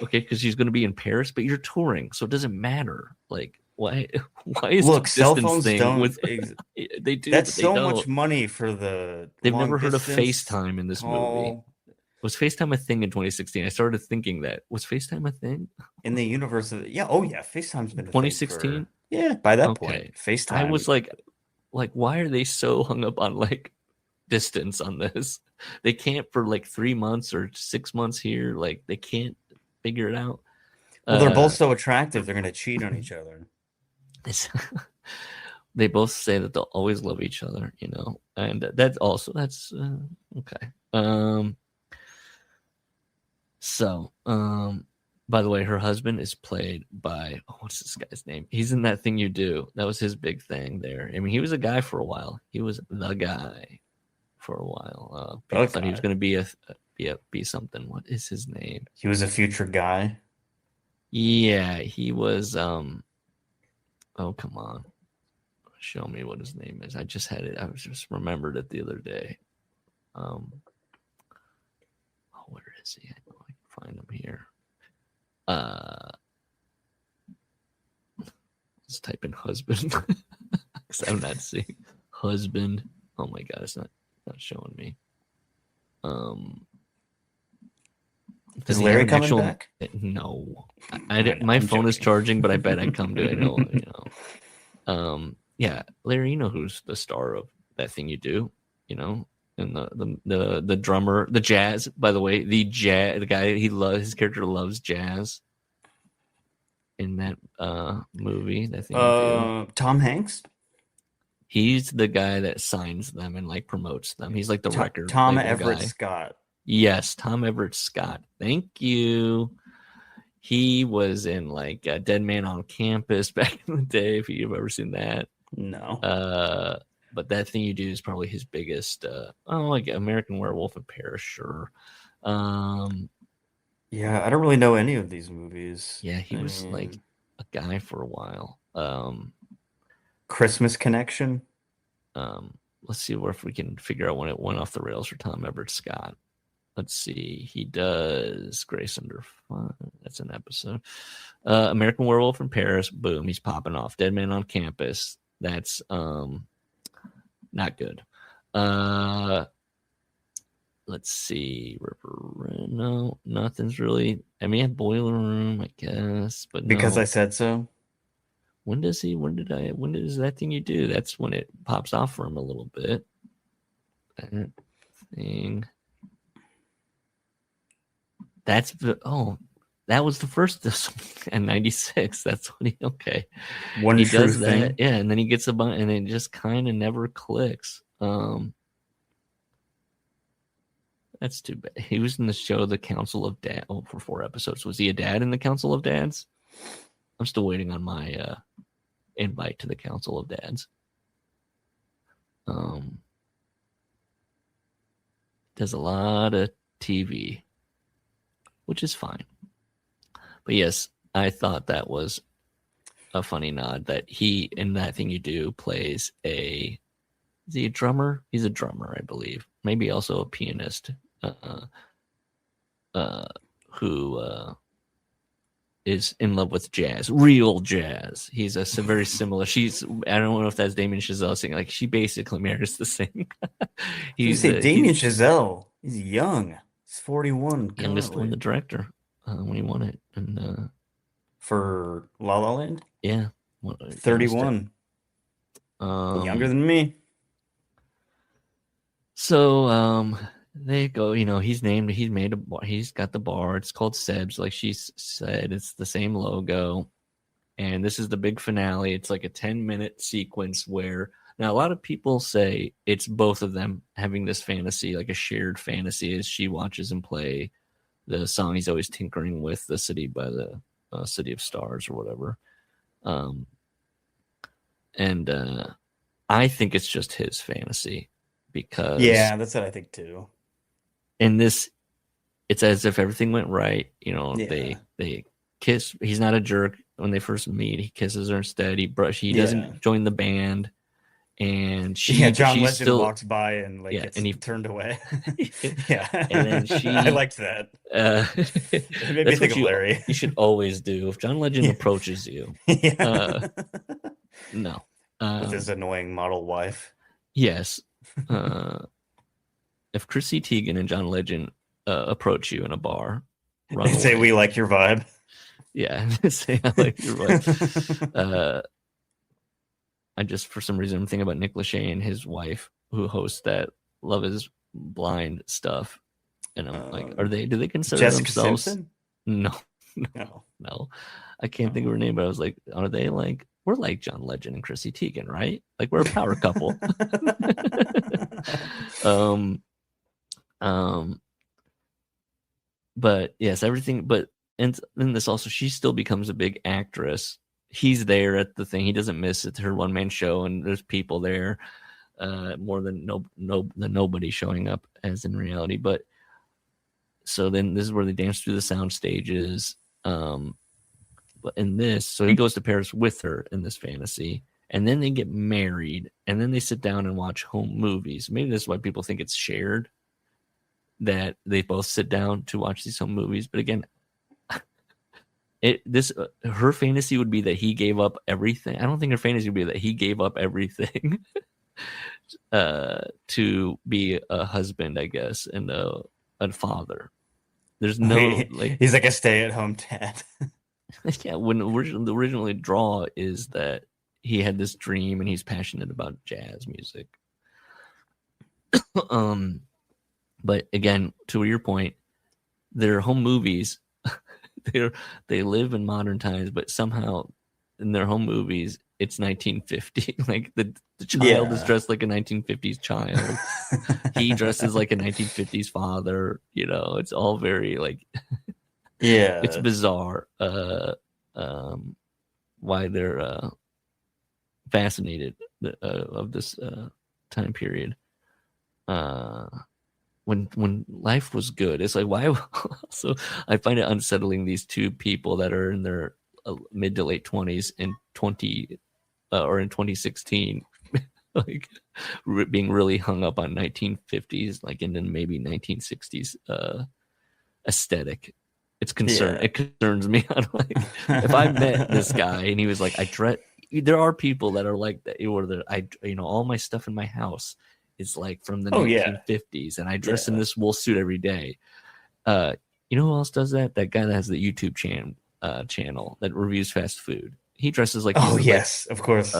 Okay, because she's going to be in Paris, but you're touring, so it doesn't matter. Like, why? Why is Look, the cell distance phones thing don't. with they do? That's But they so don't. much money for the. They've long never heard of distance FaceTime in this movie. call. Was FaceTime a thing in 2016? I started thinking that. Was FaceTime a thing? In the universe of FaceTime's been a thing 2016? Yeah, by that Okay. point, FaceTime. I was like, why are they so hung up on like distance on this? They can't for like 3 months or 6 months here. Like they can't figure it out. Well, they're both so attractive, they're gonna cheat on each other. They both say that they'll always love each other, you know, and that's okay. By the way, her husband is played by what's this guy's name? He's in That Thing You Do. That was his big thing there. I mean, he was a guy for a while. He was the guy for a while. People thought he was going to be something. What is his name? He was a future guy. Yeah, he was. Oh, come on, show me what his name is. I just had it. I was just remembered it the other day. Where is he? I know I can find him here. Let's type in husband because I'm not seeing husband. Oh my god, it's not showing me. Is Larry coming back? No, my phone is charging, but I bet I'd come to it. Yeah, Larry, you know who's the star of That Thing You Do, you know, and the drummer, the jazz. By the way, the guy his character loves jazz. In that movie, That Thing You Do. Tom Hanks. He's the guy that signs them and like promotes them. He's like the record. Tom Everett Scott. Yes, Tom Everett Scott. Thank you. He was in like Dead Man on Campus back in the day. If you've ever seen that, no. But That Thing You Do is probably his biggest. Like American Werewolf in Paris, sure. Yeah, I don't really know any of these movies. Yeah, he was like a guy for a while. Christmas Connection. Let's see if we can figure out when it went off the rails for Tom Everett Scott. Let's see. He does Grace Under Fire. That's an episode. American Werewolf in Paris. Boom. He's popping off. Dead Man on Campus. That's not good. Let's see. No, nothing's really. I mean, Boiler Room, I guess, but Because no. I Said So. When does That Thing You Do? That's when it pops off for him a little bit. That thing. That was the first in 96. That's what he One he True does Thing. that. Yeah, and then he gets a bunch and it just kind of never clicks. That's too bad. He was in the show The Council of Dads for 4 episodes. Was he a dad in The Council of Dads? I'm still waiting on my invite to The Council of Dads. Does a lot of TV, which is fine. But yes, I thought that was a funny nod that he, in That Thing You Do, plays is he a drummer? He's a drummer, I believe. Maybe also a pianist who is in love with jazz, real jazz. He's a very similar. I don't know if that's Damien Chazelle singing. Like she basically marries the sing. You say Damien Chazelle? He's young. He's 41. Youngest one, the director, when he won it, and for La La Land. Yeah, 31. Younger than me. So they go, he's got the bar. It's called Seb's, like she said. It's the same logo. And this is the big finale. It's like a 10-minute sequence where now a lot of people say it's both of them having this fantasy, like a shared fantasy, as she watches him play the song he's always tinkering with, The City by the City of Stars or whatever. And I think it's just his fantasy because that's what I think too. In this, it's as if everything went right. They kiss. He's not a jerk when they first meet. He kisses her instead. He doesn't join the band, and John she's Legend still walked by and like gets and he turned away. and then she I liked that. It made me that's think what of Larry. you should always do if John Legend approaches you. No, with his annoying model wife. Yes, if Chrissy Teigen and John Legend approach you in a bar, run Say away. we like your vibe. Yeah, say I like your vibe. I just, for some reason, I'm thinking about Nick Lachey and his wife, who hosts that Love Is Blind stuff, and I'm like, do they consider Jessica themselves? Simpson? No. I can't think of her name, but I was like, are they like, we're like John Legend and Chrissy Teigen, right? Like we're a power couple. But yes, everything. But and then this also, she still becomes a big actress. He's there at the thing. He doesn't miss it. Her one man show, and there's people there, more than nobody showing up as in reality. But so then this is where they dance through the sound stages. But in this, so he goes to Paris with her in this fantasy, and then they get married, and then they sit down and watch home movies. Maybe that's why people think it's shared, that they both sit down to watch these home movies. But again, her fantasy would be that he gave up everything. I don't think her fantasy would be that he gave up everything to be a husband, I guess, and a father. There's no he's like a stay-at-home dad. Yeah, when the original draw is that he had this dream and he's passionate about jazz music. But again, to your point, their home movies, they live in modern times, but somehow in their home movies, it's 1950. Like the child is dressed like a 1950s child. He dresses like a 1950s father. You know, it's all very like, it's bizarre. Why they're fascinated of this time period. When life was good, it's like, why? So I find it unsettling, these two people that are in their mid to late 20s in 2016, like being really hung up on 1950s, like, and then maybe 1960s aesthetic. It concerns me. I'm like, if I met this guy and he was like, there are people that are like that, or that all my stuff in my house is like from the 1950s, and I dress in this wool suit every day. You know who else does that? That guy that has the YouTube channel that reviews fast food. He dresses like, of course.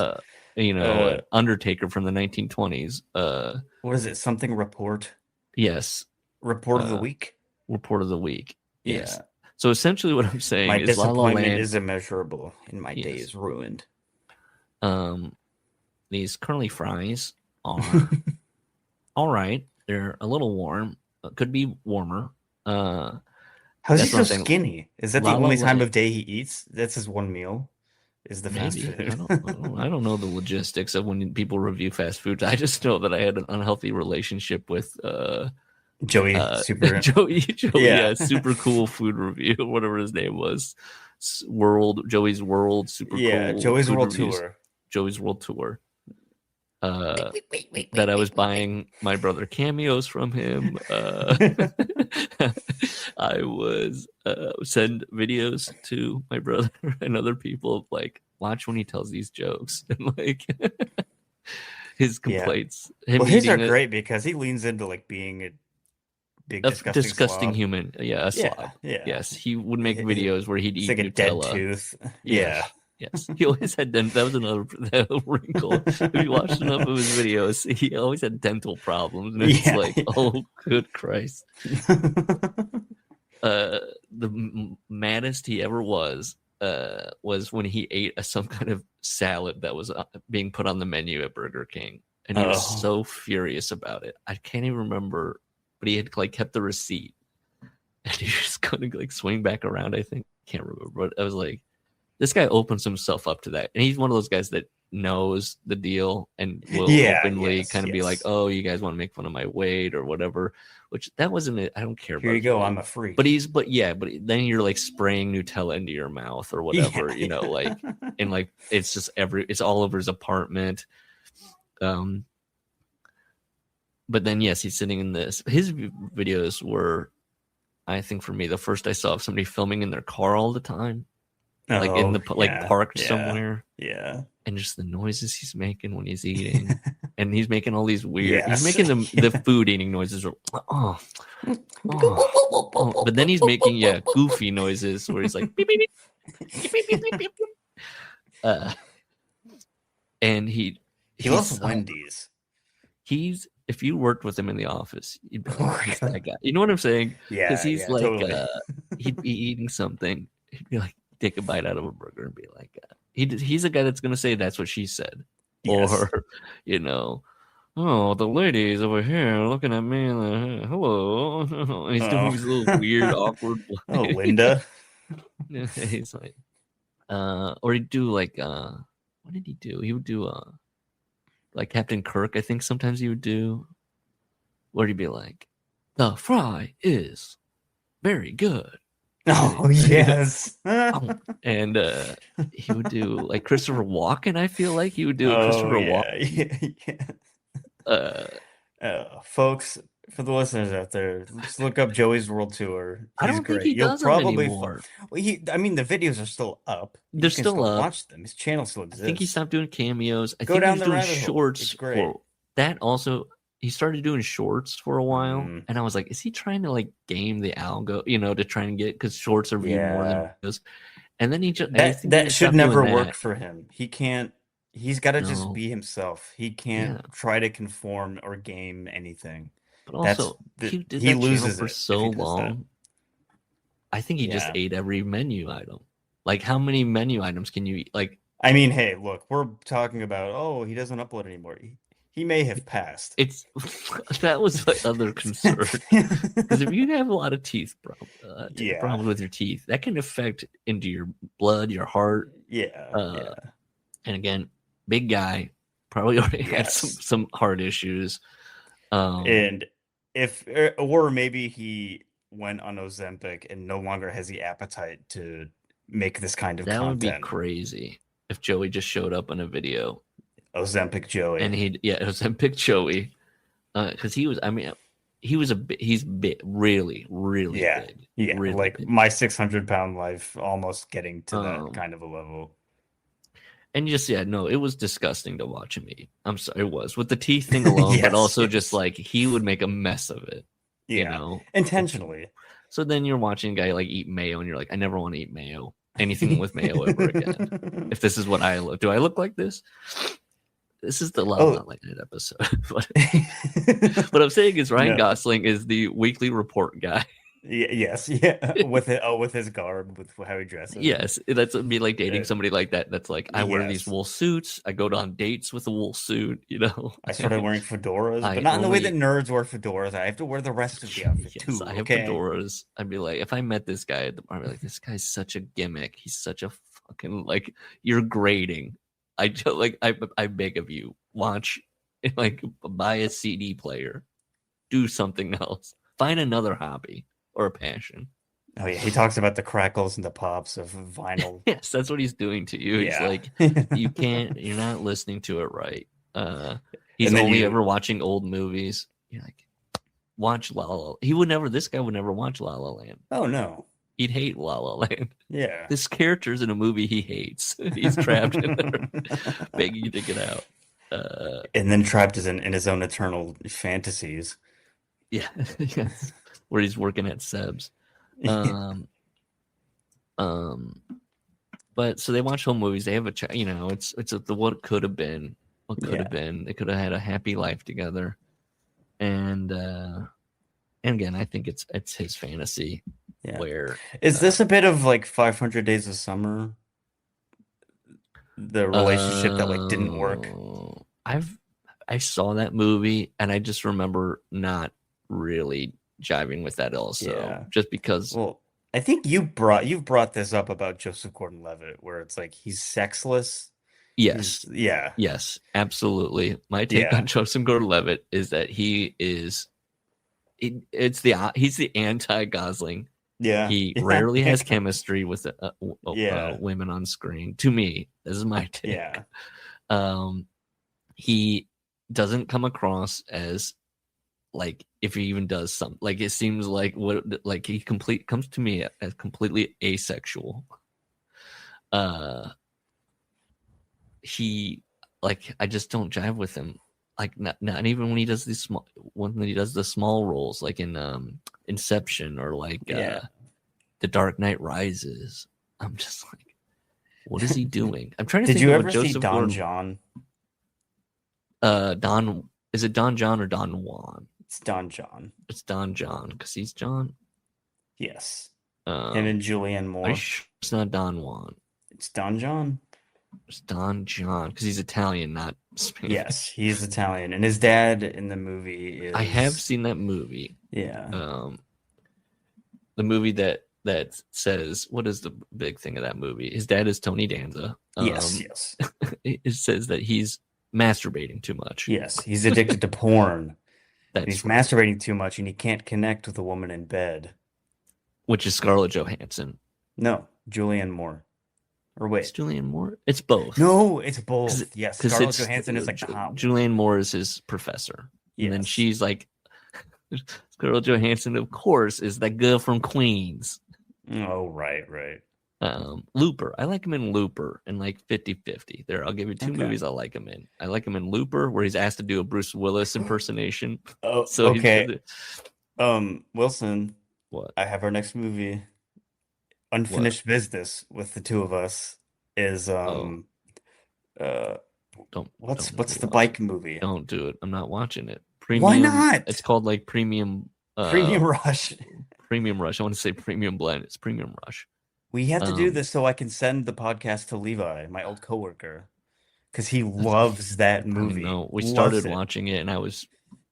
Undertaker from the 1920s. What is it? Something report? Yes. Report of the week? Report of the week. Yes. So essentially what I'm saying my is disappointment is immeasurable and my day is ruined. These curly fries are all right. They're a little warm. Could be warmer. How's he so skinny? Is that the only time of day he eats? That's his one meal? Is the fast food? I don't know the logistics of when people review fast foods. I just know that I had an unhealthy relationship with Joey, super cool food review, whatever his name was. Joey's World, super cool. Joey's World Tour. Joey's World Tour. That I was buying my brother cameos from him. I was send videos to my brother and other people, like, watch when he tells these jokes, and like his complaints. His are great because he leans into like being a big disgusting slob. human. Yeah, a slob. Yeah. Yes, he would make videos where he'd eat like Nutella. A dead tooth. Yes, he always had that was another wrinkle. If you watched enough of his videos, he always had dental problems, and it's like, oh, good Christ. The maddest he ever was when he ate some kind of salad that was being put on the menu at Burger King, and he was so furious about it. I can't even remember, but he had like kept the receipt, and he was just gonna like swing back around. I think, can't remember, but I was like, this guy opens himself up to that, and he's one of those guys that knows the deal and will openly be like, "Oh, you guys want to make fun of my weight or whatever," which that wasn't it. I don't care. Here you go, I'm a freak. But then you're like spraying Nutella into your mouth or whatever, like, and like it's just it's all over his apartment. But then, yes, he's sitting in this. His videos were, I think, for me, the first I saw of somebody filming in their car all the time, like in the parked somewhere. Yeah, and just the noises he's making when he's eating, and he's making all these weird. Yes. He's making the food eating noises. But then he's making goofy noises where he's like beep, beep, beep, beep, beep, beep, beep, beep. And he loves Wendy's. If you worked with him in the office, you'd be like, "Who's that guy?" You know what I'm saying? Yeah, because he's like, totally. He'd be eating something. He'd be like, take a bite out of a burger and be like, he's a guy that's gonna say that's what she said, Yes. or oh, the ladies over here looking at me. Hello, and he's doing these little weird, awkward. Oh, Linda. He's like, or he'd do like, what did he do? He would do like Captain Kirk, I think sometimes he would do, where he'd be like, the fry is very good. Oh, yes. And he would do like Christopher Walken, I feel like he would do a Christopher Walken. Folks, for the listeners out there, just look up Joey's World Tour. I don't think he does them anymore. Well, the videos are still up. They're still up. Watch them. His channel still exists. I think he stopped doing cameos. I Go think down he was the doing rabbit hole. shorts. It's great. That also, he started doing shorts for a while, and I was like, is he trying to like game the algo, to try and get, because shorts are viewed more than videos. And then he just that should never work for him. He can't. He's got to just be himself. He can't try to conform or game anything. But also, he loses for so long. I think he just ate every menu item. Like, how many menu items can you eat? Like, I mean, hey, look, we're talking about, he doesn't upload anymore. He may have passed. That was my other concern. Because if you have a lot of teeth problems with your teeth, that can affect into your blood, your heart. Yeah. And again, big guy, probably already had some heart issues. And or maybe he went on Ozempic and no longer has the appetite to make this kind of content. That would be crazy if Joey just showed up in a video. Ozempic Joey. And Ozempic Joey. Because he's really, really big. Yeah, really like big. my 600-pound life almost getting to that kind of a level. And just, it was disgusting to watch him eat. I'm sorry, it was. With the teeth thing alone, but also just like he would make a mess of it. Intentionally. So then you're watching a guy like eat mayo and you're like, I never want to eat mayo. Anything with mayo ever again. If this is what I look. Do I look like this? This is the Love Not Like It episode. But what I'm saying is Ryan Gosling is the weekly report guy. Yes. With his garb, with how he dresses. Yes, that's me like dating somebody like that. That's like, I wear these wool suits. I go on dates with a wool suit. I started wearing fedoras, but not in the way that nerds wear fedoras. I have to wear the rest of the outfit too. I have fedoras. I'd be like, if I met this guy at the bar, I'd be like, this guy's such a gimmick. He's such a fucking like. You're grating. I beg of you, watch, like, buy a CD player, do something else, find another hobby or a passion. Oh yeah, he talks about the crackles and the pops of vinyl. Yes, that's what he's doing to you. He's like, you're not listening to it right. He's only ever watching old movies. You're like, watch La La. This guy would never watch La La Land. Oh no. He'd hate La La Land. Yeah. This character's in a movie he hates. He's trapped in there, begging to get out. And then trapped in his own eternal fantasies. Yeah. Yes. Where he's working at Seb's. But so they watch home movies. They have it's what could have been. What could have been. They could have had a happy life together. And again, I think it's his fantasy. Yeah. Where is this a bit of like 500 Days of Summer? The relationship that like didn't work. I saw that movie and I just remember not really jiving with that also. Just because. Well, I think you've brought this up about Joseph Gordon Levitt, where it's like he's sexless. Yes. Yes, absolutely. My take on Joseph Gordon Levitt is that he's the anti-Gosling. Yeah, he rarely has chemistry with women on screen. To me, this is my take. Yeah, doesn't come across as like if he even does something. Like it seems like he comes to me as completely asexual. He I just don't jive with him. Like not even when he does the small roles, like in Inception or The Dark Knight Rises. I'm just like, what is he doing? I'm trying to think. Did you of ever see Joseph Don Gordon... John? Is it Don John or Don Juan? It's Don John. It's Don John because he's John. Yes. Him and Julianne Moore. Are you sure it's not Don Juan? It's Don John. It's Don John because he's Italian, not Spanish. Yes, he's Italian, and his dad in the movie is. I have seen that movie. Yeah. The movie that says, what is the big thing of that movie? His dad is Tony Danza. Yes. It says that he's masturbating too much. Yes, he's addicted to porn. He's right. masturbating too much, and he can't connect with a woman in bed. Which is Scarlett Johansson. No, Julianne Moore. Or wait, it's Julianne Moore? It's both. No, it's both. Yes, Scarlett Johansson is like the hot one. Julianne Moore is his professor. Yes. And then she's like, Scarlett Johansson, of course, is that girl from Queens. Oh, right. Looper. I like him in Looper and like 50-50. There, I'll give you two movies I like him in. I like him in Looper, where he's asked to do a Bruce Willis impersonation. Oh, so okay. Wilson. What? I have our next movie. Unfinished Business with the two of us is don't what's the bike movie? Don't do it. I'm not watching it. Premium, why not? It's called like Premium Rush. Premium Rush. I want to say Premium Blend. It's Premium Rush. We have to do this so I can send the podcast to Levi, my old coworker, because he loves that movie. No, we started watching it and I was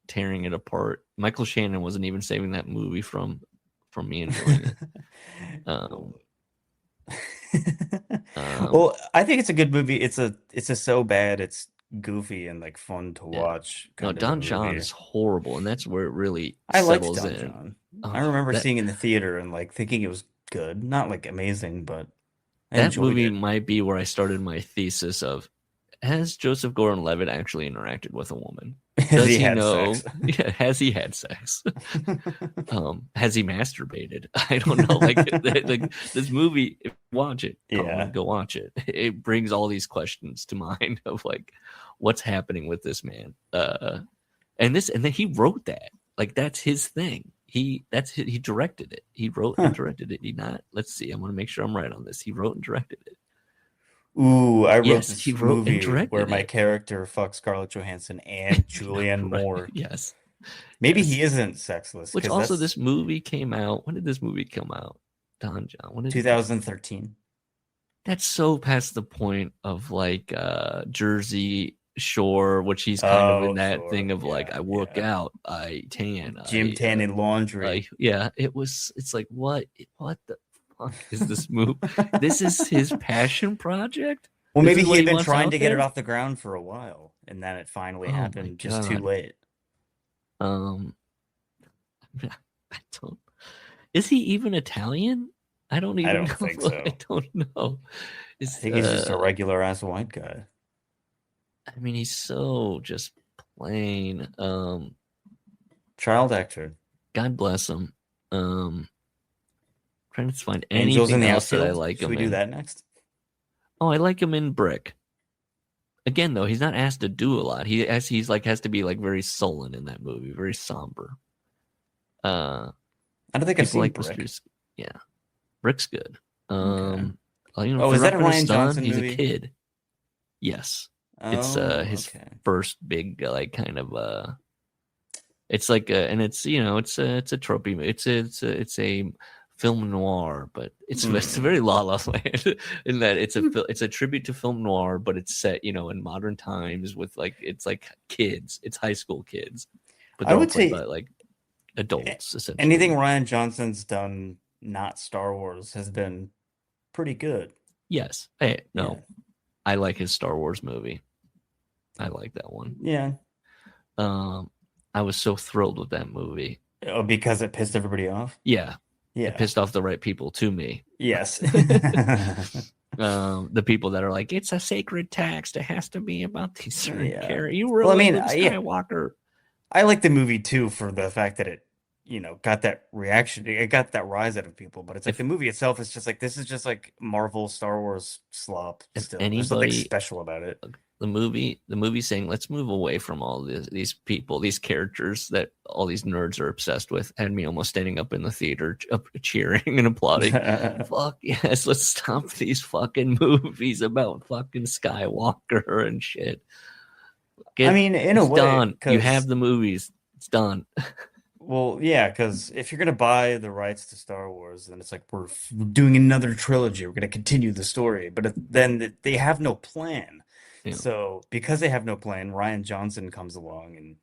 tearing it apart. Michael Shannon wasn't even saving that movie from me enjoying it. Well, I think it's a good movie. It's a so bad it's goofy and like fun to watch. No, Don John is horrible, and that's where it really I liked settles Don in. John. I remember seeing it in the theater and like thinking it was good, not like amazing, but that movie might be where I started my thesis of: has Joseph Gordon Levitt actually interacted with a woman? Does he know? Yeah, has he had sex? Has he masturbated? I don't know. Like this movie, if you watch it. Go watch it. It brings all these questions to mind of like, what's happening with this man? And then he wrote that. Like that's his thing. He directed it. He wrote and directed it. Let's see. I want to make sure I'm right on this. He wrote and directed it. Ooh, I wrote this movie where my character fucks Scarlett Johansson and Julianne Moore. Yes. Maybe he isn't sexless. Which also, this movie came out. When did this movie come out? Don John. When did 2013. That's so past the point of like Jersey Shore, which he's kind of in that thing of like, I work out, I tan. Gym, tan, and laundry. It's like, what the fuck is this movie? This is his passion project? Well, maybe he had been trying to get it off the ground for a while, and then it finally happened just too late. I don't. Is he even Italian? I don't think so. I don't know. I think he's just a regular ass white guy. I mean, he's so just plain. Child actor. God bless him. Trying to find anything else that I like him in. Should we do that next? Oh, I like him in Brick. Again, though, he's not asked to do a lot. Has to be like very sullen in that movie, very somber. I don't think I've seen Brick. Yeah, Brick's good. Okay. Is that a Ryan Johnson He's movie? a kid. Yes, it's his first big kind of. It's like and it's it's a tropey. It's a film noir, but it's very La La Land in that it's a tribute to film noir, but it's set in modern times with it's like kids, it's high school kids, but I would say by, like adults essentially. Anything Ryan Johnson's done, not Star Wars, has been pretty good. Yes, I like his Star Wars movie. I like that one. Yeah. I was so thrilled with that movie. Oh, because it pissed everybody off? Yeah. Yeah. It pissed off the right people to me. Yes. the people that are like, it's a sacred text. It has to be about these certain characters. You Well, I really mean, Luke Skywalker. I like the movie too for the fact that it, got that reaction. It got that rise out of people. But it's like the movie itself is just like this is just like Marvel Star Wars slop. Still, there's nothing special about it. The movie saying let's move away from all these people, these characters that all these nerds are obsessed with, had me almost standing up in the theater cheering and applauding. Fuck yes, let's stop these fucking movies about fucking Skywalker and shit. In a way, done. You have the movies. It's done. Well, yeah, because if you're gonna buy the rights to Star Wars, then it's like we're doing another trilogy. We're gonna continue the story, but then they have no plan. Yeah. So because they have no plan, Rian Johnson comes along and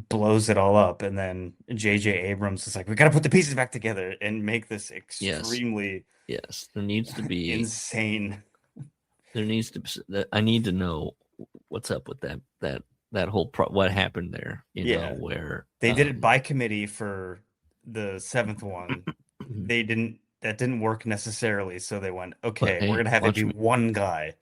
blows it all up, and then J.J. Abrams is like, "We got to put the pieces back together and make this extremely yes." There needs to be insane. There needs to be. I need to know what's up with that whole what happened there. You know, where they did it by committee for the 7th one. That didn't work necessarily, so they went, okay, we're gonna have it be one guy.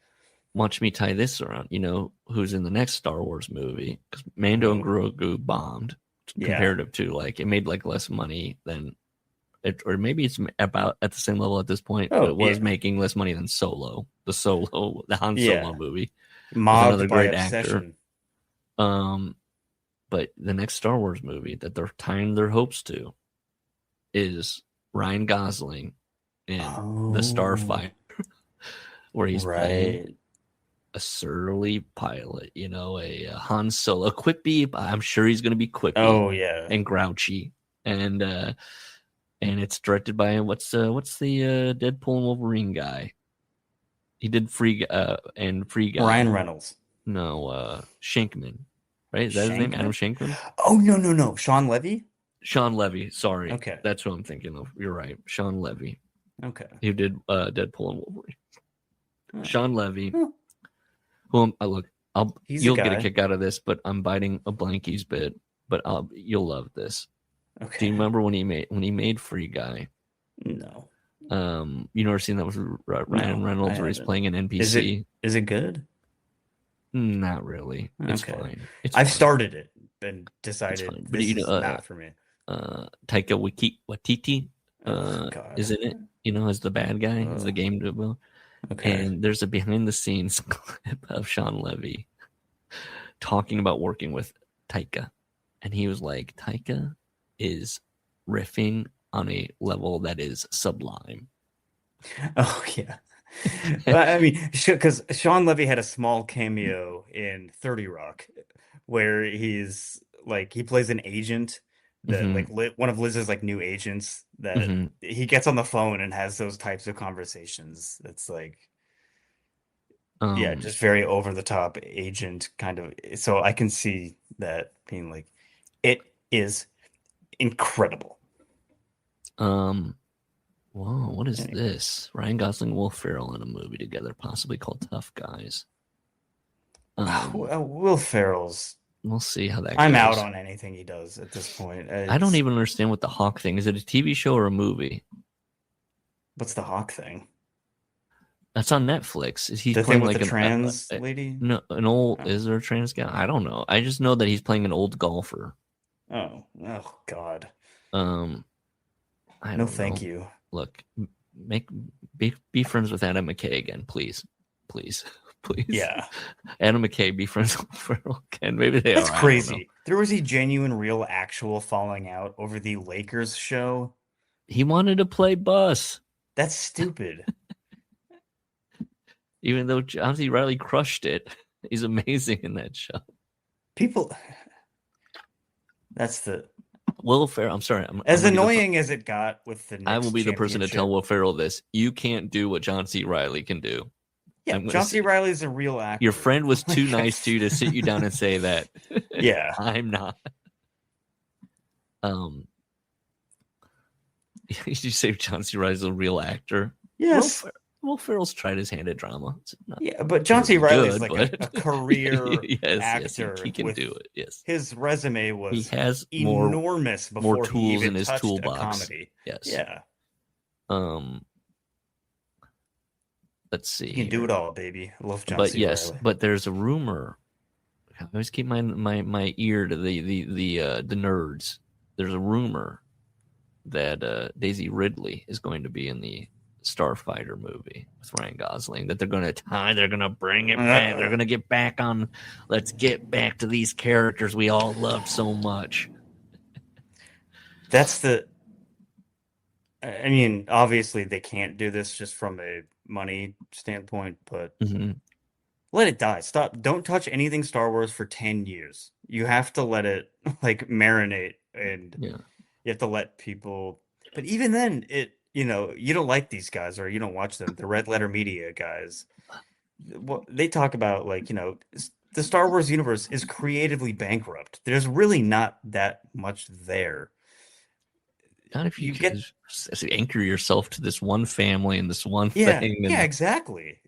Watch me tie this around. You know who's in the next Star Wars movie? Because Mando and Grogu bombed comparative to like it made like less money than it, or maybe it's about at the same level at this point. But it was making less money than Solo, the Han Solo movie. Mobbed another great actor. But the next Star Wars movie that they're tying their hopes to is Ryan Gosling in The Starfighter, where he's playing a surly pilot, a Han Solo, quippy. I'm sure he's going to be quippy. Oh yeah, and grouchy, and it's directed by what's the Deadpool and Wolverine guy? He did Free Guy. Ryan Reynolds. No, Shankman. Right? Is that his name? Adam Shankman? Oh no, Sean Levy. Sean Levy. Sorry. Okay, that's what I'm thinking of. You're right, Sean Levy. Okay, who did Deadpool and Wolverine? Sean Levy. Who you'll get a kick out of this, but I'm biting a Blanky's bit. But you'll love this. Okay. Do you remember when he made Free Guy? No. You never seen that with Ryan Reynolds where he's playing an NPC? Is it good? Not really. It's fine. I've started it and decided this is not for me. Taika Waititi is in it. As the bad guy, as the game duo. Okay. And there's a behind the scenes clip of Sean Levy talking about working with Taika. And he was like, Taika is riffing on a level that is sublime. Oh, yeah. I mean, because Sean Levy had a small cameo in 30 Rock where he's like, he plays an agent that like one of Liz's like new agents that he gets on the phone and has those types of conversations. That's like, just very over the top agent kind of. So I can see that being like, it is incredible. Whoa, what is this? Ryan Gosling, Will Ferrell in a movie together, possibly called Tough Guys. Will Ferrell's. We'll see how that goes. I'm out on anything he does at this point. I don't even understand what the Hawk thing is. It a TV show or a movie? What's the Hawk thing? That's on Netflix. Is he the playing thing with like the trans lady? No, an old. Is there a trans guy? I don't know. I just know that he's playing an old golfer. Oh God. I don't know. Thank you. Look, be friends with Adam McKay again, please. Yeah, Adam McKay, be friends with Ferrell again. Maybe they That's crazy. There was a genuine, real, actual falling out over the Lakers show. He wanted to play Bus. That's stupid. Even though John C. Reilly crushed it, he's amazing in that show. That's the Will Ferrell. I'm sorry. As annoying as it got with the Knicks I will be the person to tell Will Ferrell this. You can't do what John C. Reilly can do. Yeah, John C. Reilly is a real actor. Your friend was too nice to you to sit you down and say that. Yeah. I'm not. Did you say John C. Reilly's a real actor? Yes. Will Ferrell's tried his hand at drama. Yeah, but John C. Reilly is like a career actor. He can do it. Yes, his resume was he has enormous before more tools he even in his touched toolbox. a comedy. Yes. Yeah. let's see. You can do it all, baby. I love John But C. yes, Reilly. but there's a rumor. I always keep my ear to the nerds. There's a rumor that Daisy Ridley is going to be in the Starfighter movie with Ryan Gosling. That they're going to bring it back. They're going to get back on. Let's get back to these characters we all loved so much. I mean, obviously they can't do this just from a money standpoint, but let it die. Stop. Don't touch anything Star Wars for 10 years. You have to let it like marinate, and you have to let people. But even then, you don't like these guys or you don't watch them. The Red Letter Media guys, well, they talk about like, the Star Wars universe is creatively bankrupt. There's really not that much there. Not if you can anchor yourself to this one family and this one thing. Yeah, exactly.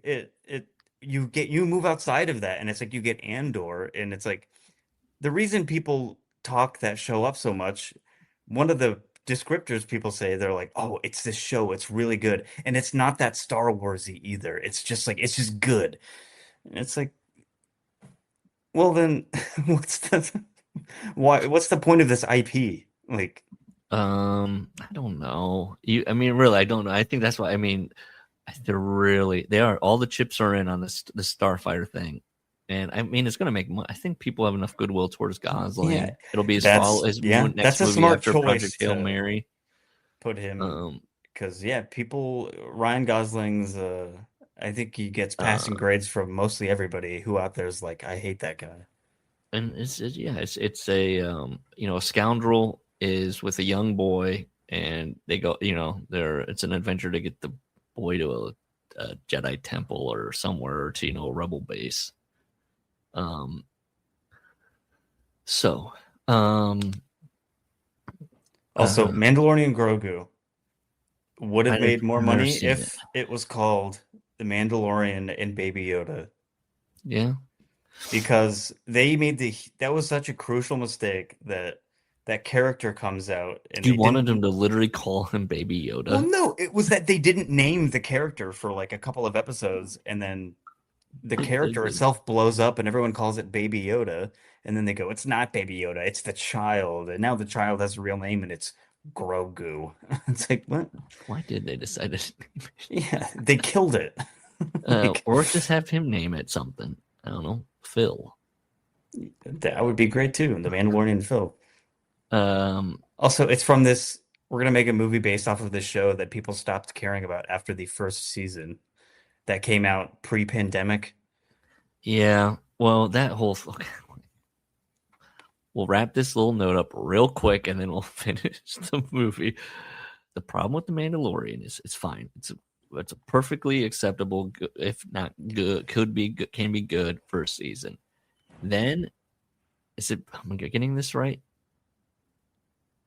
You move outside of that, and it's like you get Andor, and it's like the reason people talk that show up so much. One of the descriptors people say, they're like, "Oh, it's this show. It's really good," and it's not that Star Warsy either. It's just good. And it's like, well, then what's the point of this IP? Like, I don't know. Really, I don't know. I think that's why. They are. All the chips are in on the Starfighter thing, and it's going to make money. I think people have enough goodwill towards Gosling. Yeah, It'll be his next that's a movie smart after choice Project Hail to Mary. Put him because Ryan Gosling's. I think he gets passing grades from mostly everybody who out there is like, I hate that guy. And it's a scoundrel is with a young boy, and they go, it's an adventure to get the boy to a Jedi temple or somewhere, or to a rebel base. Also, Mandalorian Grogu would have made more money if it was called The Mandalorian and Baby Yoda. Yeah. Because they made that was such a crucial mistake that character comes out. And you wanted him to literally call him Baby Yoda? Well, no, it was that they didn't name the character for like a couple of episodes, and then the character itself blows up and everyone calls it Baby Yoda, and then they go, it's not Baby Yoda, it's the child, and now the child has a real name and it's Grogu. It's like, what? Why did they decide to Yeah, they killed it. Or just have him name it something. I don't know, Phil. That would be great too. The Mandalorian Phil. Also, it's from this. We're gonna make a movie based off of this show that people stopped caring about after the first season, that came out pre-pandemic. Yeah, well, that whole. We'll wrap this little note up real quick, and then we'll finish the movie. The problem with The Mandalorian is it's fine. It's a perfectly acceptable, if not good, can be good first season. Then, am I getting this right?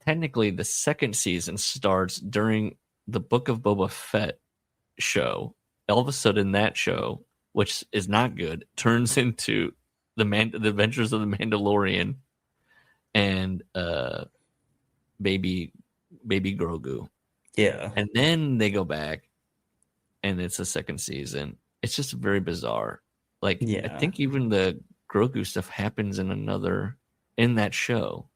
Technically, the second season starts during the Book of Boba Fett show. All of a sudden, that show, which is not good, turns into the Adventures of the Mandalorian and baby Grogu. Yeah. And then they go back, and it's the second season. It's just very bizarre. Like, I think even the Grogu stuff happens in that show.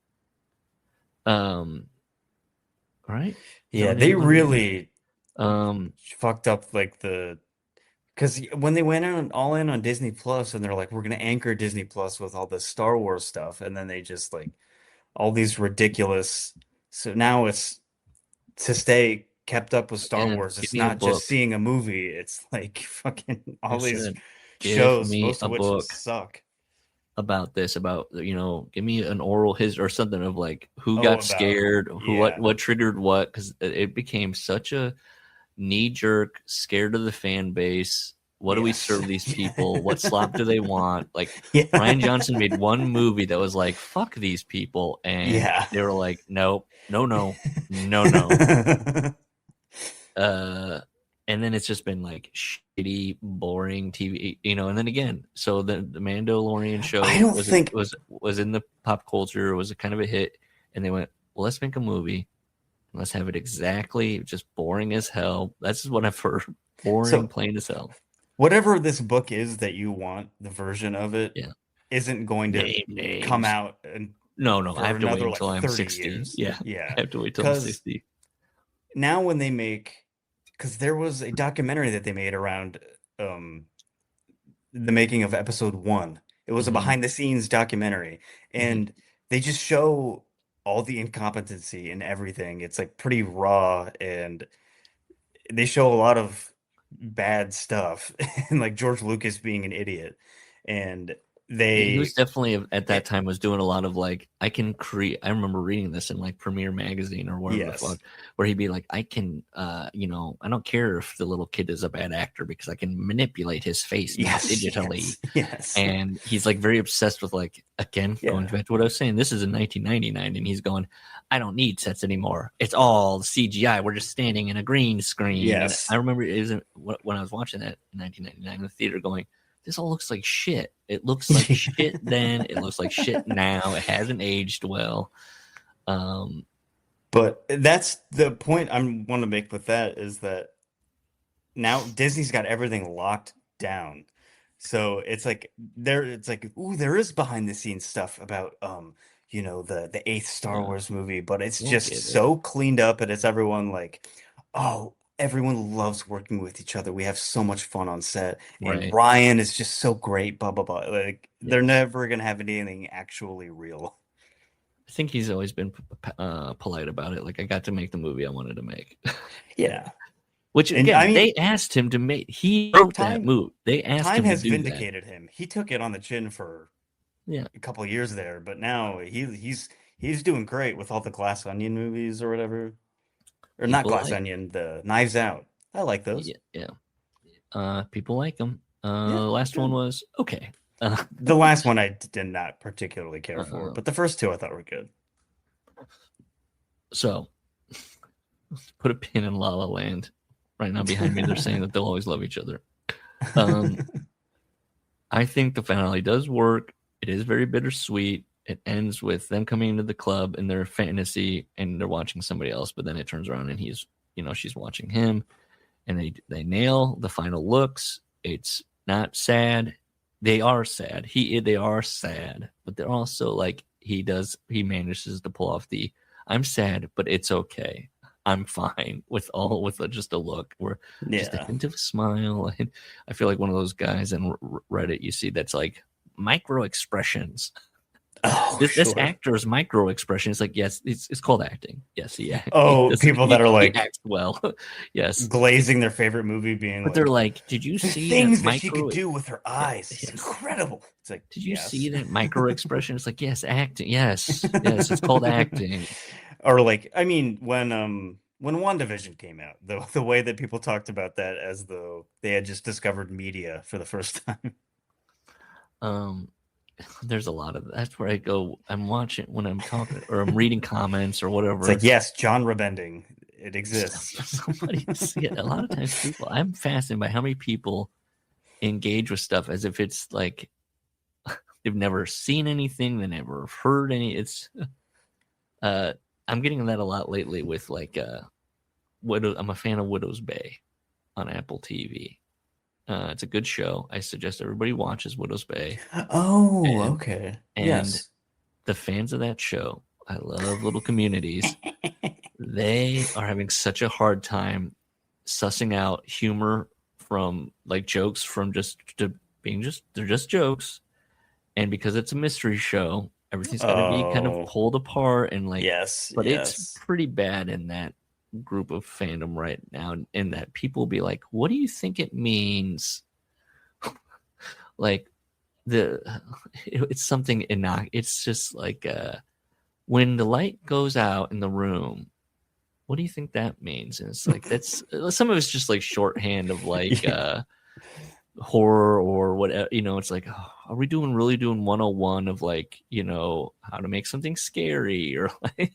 Right? Yeah, they really fucked up like because when they went all in on Disney Plus, and they're like, we're gonna anchor Disney Plus with all the Star Wars stuff, and then they just like all these ridiculous. So now it's to stay kept up with Star Wars. It's not just seeing a movie. It's like fucking all these shows, most of which suck. About give me an oral history or something of like who got scared, what triggered what, because it became such a knee-jerk, scared of the fan base. What do we serve these people? What slop do they want? Like, Rian Johnson made one movie that was like, fuck these people, and they were like, no. And then it's just been like shitty, boring TV, and then again, so the Mandalorian show was in the pop culture, was a kind of a hit, and they went, well, let's make a movie, let's have it exactly just boring as hell. That's just what I've heard, boring, plain as hell. whatever this book is that you want, the version of it Yeah. isn't going to Name come names. out No, for I have to wait another until I'm 30 60. years. Yeah. Yeah. I have to wait till I'm 60. Now when they make, because there was a documentary that they made around the making of episode 1. It was a behind the scenes documentary, and they just show all the incompetency and everything. It's like pretty raw, and they show a lot of bad stuff and like George Lucas being an idiot. And He was they definitely at that time was doing a lot of like I can create. I remember reading this in like Premiere magazine or whatever the Yes. fuck, where he'd be like, I can, I don't care if the little kid is a bad actor because I can manipulate his face digitally. Yes. And he's like very obsessed with like going back to what I was saying. This is in 1999, and he's going, I don't need sets anymore. It's all CGI. We're just standing in a green screen. Yes. And I remember when I was watching that in 1999 in the theater, going, this all looks like shit. It looks like shit then. It looks like shit now. It hasn't aged well. But that's the point I want to make with that, is that now Disney's got everything locked down. So it's like there is behind the scenes stuff about the eighth Star Wars movie, but it's just so cleaned up, and it's everyone like, oh, everyone loves working with each other. We have so much fun on set, and Ryan is just so great. Blah blah blah. Like they're never gonna have anything actually real. I think he's always been polite about it. Like, I got to make the movie I wanted to make. Yeah. Which again, they asked him to make. He wrote that movie. They asked him to do that. Time has vindicated him. He took it on the chin for a couple of years there, but now he's doing great with all the Glass Onion movies or whatever. Or not Glass Onion, the Knives Out. I like those. Yeah. People like them. The last one was okay. The last one I did not particularly care for, but the first two I thought were good. So, put a pin in La La Land. Right now behind me, they're saying that they'll always love each other. I think the finale does work. It is very bittersweet. It ends with them coming into the club in their fantasy, and they're watching somebody else, but then it turns around and she's watching him, and they nail the final looks. It's not sad. They are sad. They are sad, but they're also like he manages to pull off the I'm sad, but it's okay. I'm fine with just a look or just a hint of a smile. And I feel like one of those guys in Reddit you see that's like micro expressions. Oh, this actor's micro expression is like, yes, it's called acting. Yes, he acts. Oh, people that are like acts well. Yes, glazing their favorite movie, being but they're like, did you see things that she could do with her eyes? It's incredible. It's like, did you see that micro expression? It's like, yes, acting. Yes, it's called acting. Or like, I mean, when WandaVision came out, the way that people talked about that as though they had just discovered media for the first time. There's a lot of that's where I go. I'm watching when I'm talking or I'm reading comments or whatever. It's like, yes, genre bending, it exists. Somebody see it. A lot of times, I'm fascinated by how many people engage with stuff as if it's like they've never seen anything, they never heard any. It's I'm getting that a lot lately with like I'm a fan of Widow's Bay on Apple TV. It's a good show. I suggest everybody watches Widow's Bay. Oh, okay. And yes. The fans of that show, I love little communities. They are having such a hard time sussing out humor from like jokes from they're just jokes. And because it's a mystery show, everything's got to be kind of pulled apart and like, but it's pretty bad in that group of fandom right now, in that people be like, what do you think it means? Like it's something it's just like when the light goes out in the room, what do you think that means? And it's like that's some of it's just like shorthand of like horror or whatever, it's like, oh, are we really doing 101 of like, how to make something scary or like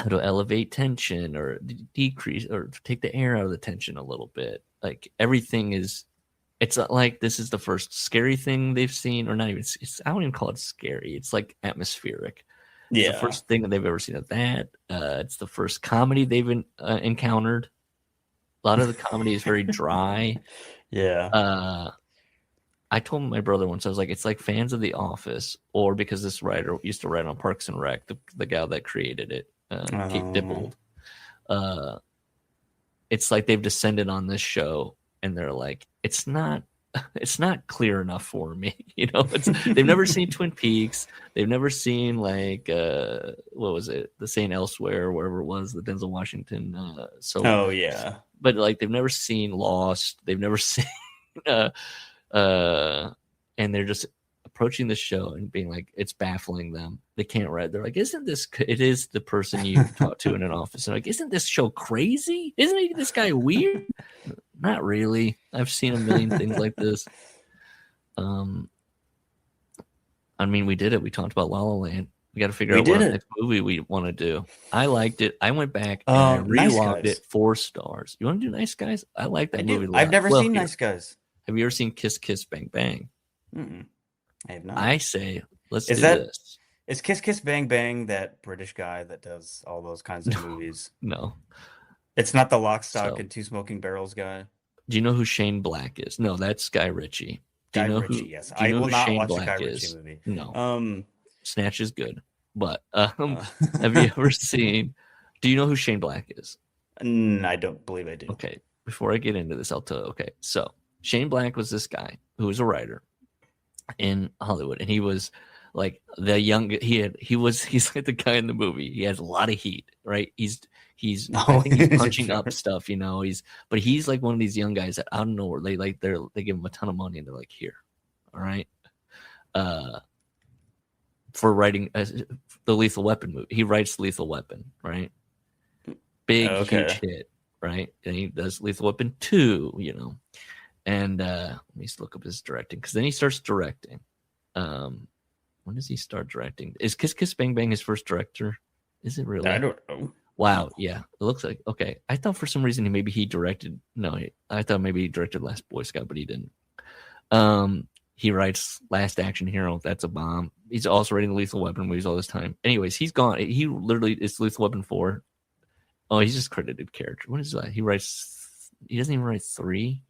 how to elevate tension or decrease or take the air out of the tension a little bit. Like everything it's not like this is the first scary thing they've seen, or not even, I don't even call it scary. It's like atmospheric. It's the first thing that they've ever seen of that. It's the first comedy they've encountered. A lot of the comedy is very dry. Yeah. I told my brother once, I was like, it's like fans of The Office, or because this writer used to write on Parks and Rec, the guy that created it, Kate Dippold. It's like they've descended on this show, and they're like, it's not clear enough for me. They've never seen Twin Peaks. They've never seen like what was it, The Saint Elsewhere, wherever it was, the Denzel Washington. But like they've never seen Lost. They've never seen. And they're just approaching the show and being like, it's baffling them. They can't write. They're like, it is the person you talk to in an office. They're like, isn't this show crazy? Isn't this guy weird? Not really. I've seen a million things like this. I mean, we did it. We talked about La La Land. We got to figure out what next movie we want to do. I liked it. I went back and I rewatched it 4 stars. You want to do Nice Guys? I like that movie. I've never seen Nice Guys. Have you ever seen Kiss Kiss Bang Bang? I have not. I say, let's do this. Is Kiss Kiss Bang Bang that British guy that does all those kinds of movies? No. It's not the Lock, Stock, and Two Smoking Barrels guy? Do you know who Shane Black is? No, that's Guy Ritchie. Guy Ritchie, yes. I will not watch a Guy Ritchie movie. No. Snatch is good. But have you ever seen... Do you know who Shane Black is? I don't believe I do. Okay. Before I get into this, I'll tell you. Okay. So Shane Black was this guy who was a writer in Hollywood, and he was like the young. He's like the guy in the movie. He has a lot of heat, right? I think he's punching up stuff, but he's like one of these young guys that I don't know where they give him a ton of money and they're like, here, all right, for writing the Lethal Weapon movie. He writes Lethal Weapon, right? Big huge hit, right? And he does Lethal Weapon 2, And let me just look up his directing, because then he starts directing. When does he start directing? Is Kiss Kiss Bang Bang his first director? Is it really? I don't know. Wow, yeah, it looks like okay. I thought for some reason he directed. No, I thought maybe he directed Last Boy Scout, but he didn't. He writes Last Action Hero. That's a bomb. He's also writing Lethal Weapon movies all this time. Anyways, he's gone. He literally is Lethal Weapon 4. Oh, he's just credited character. What is that? He doesn't even write 3. He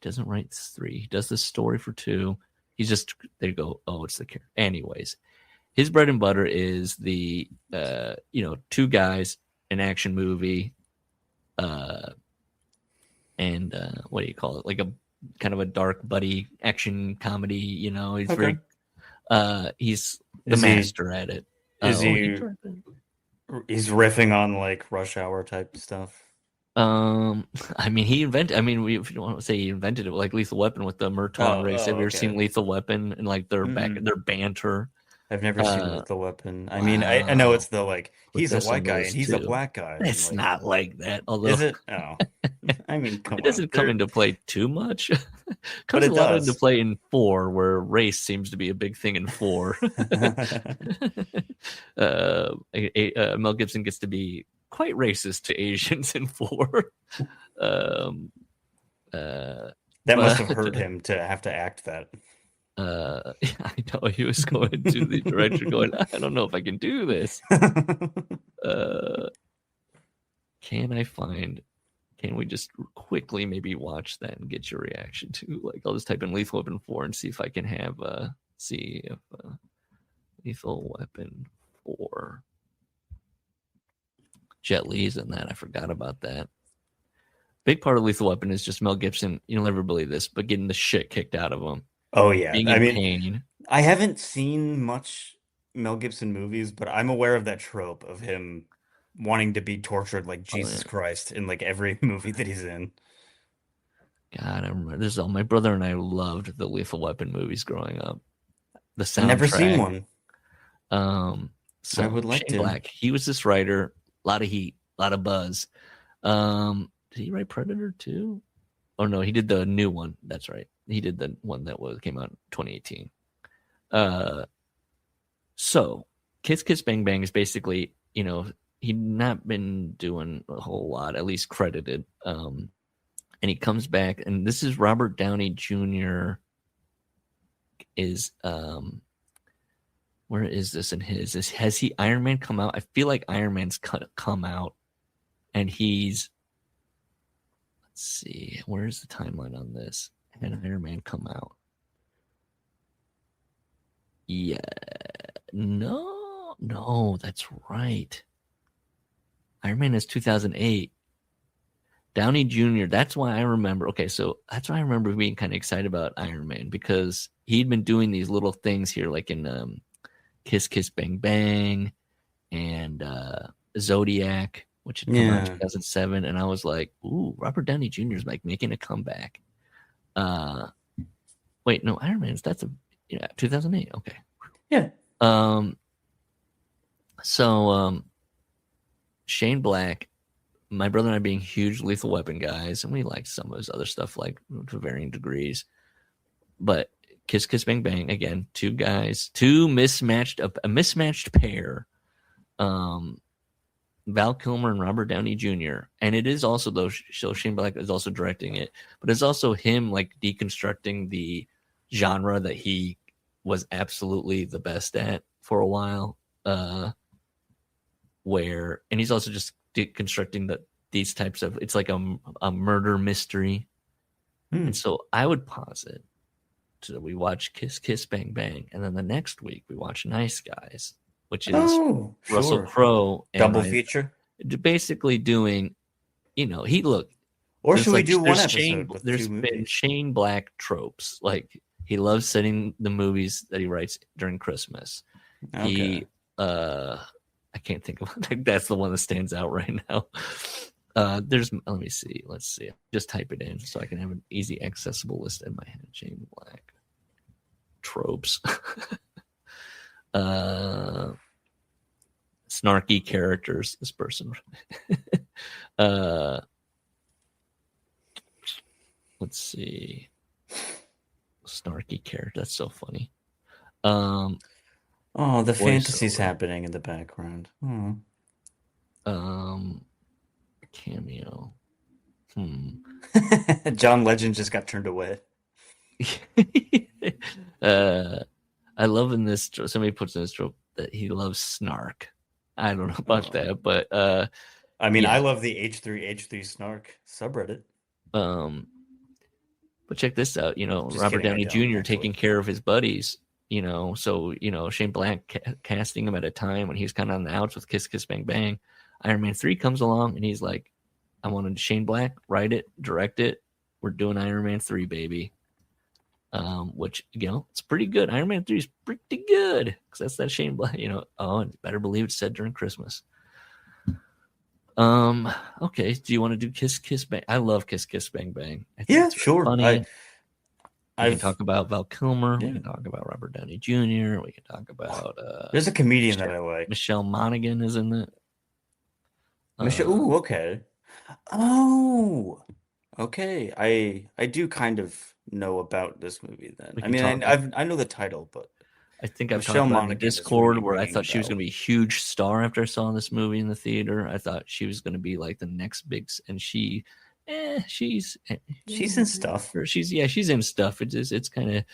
doesn't write 3. He does the story for 2. He's just, they go, oh, it's the character. Anyways, his bread and butter is the, 2 guys, an action movie, and what do you call it? Like a kind of a dark buddy action comedy. He's very, he's the master at it. He's riffing on like Rush Hour type stuff. He invented. If you don't want to say he invented it, like Lethal Weapon with the Murtaugh race. Have you ever seen Lethal Weapon and like their banter? I've never seen Lethal Weapon. I know it's the like he's a white guy and he's a black guy. It's not like that. Although is it? Oh, it doesn't come into play too much. Comes a lot into play in 4, where race seems to be a big thing in 4. Mel Gibson gets to be quite racist to Asians in 4. That must have hurt him to have to act that. I know he was going to the director going, I don't know if I can do this. Can we just quickly maybe watch that and get your reaction to, like, I'll just type in Lethal Weapon 4 and see if I can have Lethal Weapon 4. Jet Li's in that. I forgot about that. Big part of Lethal Weapon is just Mel Gibson. You'll never believe this, but getting the shit kicked out of him. Oh yeah, being in pain. I haven't seen much Mel Gibson movies, but I'm aware of that trope of him wanting to be tortured like Jesus Christ in like every movie that he's in. God, I remember this. My brother and I loved the Lethal Weapon movies growing up. The soundtrack. I've never seen one. So I would like Shane to. Black. He was this writer. A lot of heat, a lot of buzz. Did he write Predator too? Oh no, he did the new one. That's right. He did the one that came out in 2018. So Kiss Kiss Bang Bang is basically, he'd not been doing a whole lot, at least credited. And he comes back, and this is Robert Downey Jr. is where is this in his? Has he Iron Man come out? I feel like Iron Man's come out, and he's Let's see. Where's the timeline on this? Had Iron Man come out? Yeah. No, that's right. Iron Man is 2008. Downey Jr., that's why I remember. Okay, so that's why I remember being kind of excited about Iron Man, because he'd been doing these little things here, like in Kiss Kiss Bang Bang and Zodiac, which had come out in 2007. And I was like, ooh, Robert Downey Jr. is like making a comeback. Wait, no, Iron Man's, that's 2008. Okay. Yeah. So Shane Black, my brother and I being huge Lethal Weapon guys, and we liked some of his other stuff, like to varying degrees. But Kiss Kiss Bang Bang, again, two guys, a mismatched pair. Val Kilmer and Robert Downey Jr. And it is also, though, so Shane Black is also directing it, but it's also him like deconstructing the genre that he was absolutely the best at for a while. And he's also just deconstructing these types of, it's like a murder mystery. And so I would posit that we watch Kiss Kiss Bang Bang, and then the next week we watch Nice Guys, which is Russell Crowe and double feature, basically doing, or should we do one episode with there's two been movies? Shane Black tropes, like he loves setting the movies that he writes during Christmas. Okay. I can't think of that's the one that stands out right now. Let me see. Let's see. Just type it in so I can have an easy accessible list in my head. Shane Black tropes. Snarky characters. This person. Let's see. Snarky character. That's so funny. Oh, the fantasy's happening in the background. Cameo. John Legend just got turned away. I love in this, somebody puts in this trope that he loves snark. I don't know about that, but I mean, I love the H3 snark subreddit. But check this out, Robert Downey Jr. taking care of his buddies, so Shane Black casting him at a time when he's kind of on the outs with Kiss Kiss Bang Bang. Iron Man 3 comes along and he's like, I wanted Shane Black write it, direct it. We're doing Iron Man 3, baby. Which, it's pretty good. Iron Man 3 is pretty good because that's that Shane Black, and better believe it's set during Christmas. Okay. Do you want to do Kiss Kiss Bang? I love Kiss Kiss Bang Bang. Yeah, sure. Funny. We can talk about Val Kilmer. Yeah. We can talk about Robert Downey Jr. We can talk about there's a comedian that I like. Michelle Monaghan is in it. Ooh, okay. Oh, okay. I do kind of know about this movie then. I mean, I know the title, but I think I've talked about in Discord where I thought she was going to be a huge star after I saw this movie in the theater. I thought she was going to be like the next big, and she's in stuff. She's in stuff. It's kind of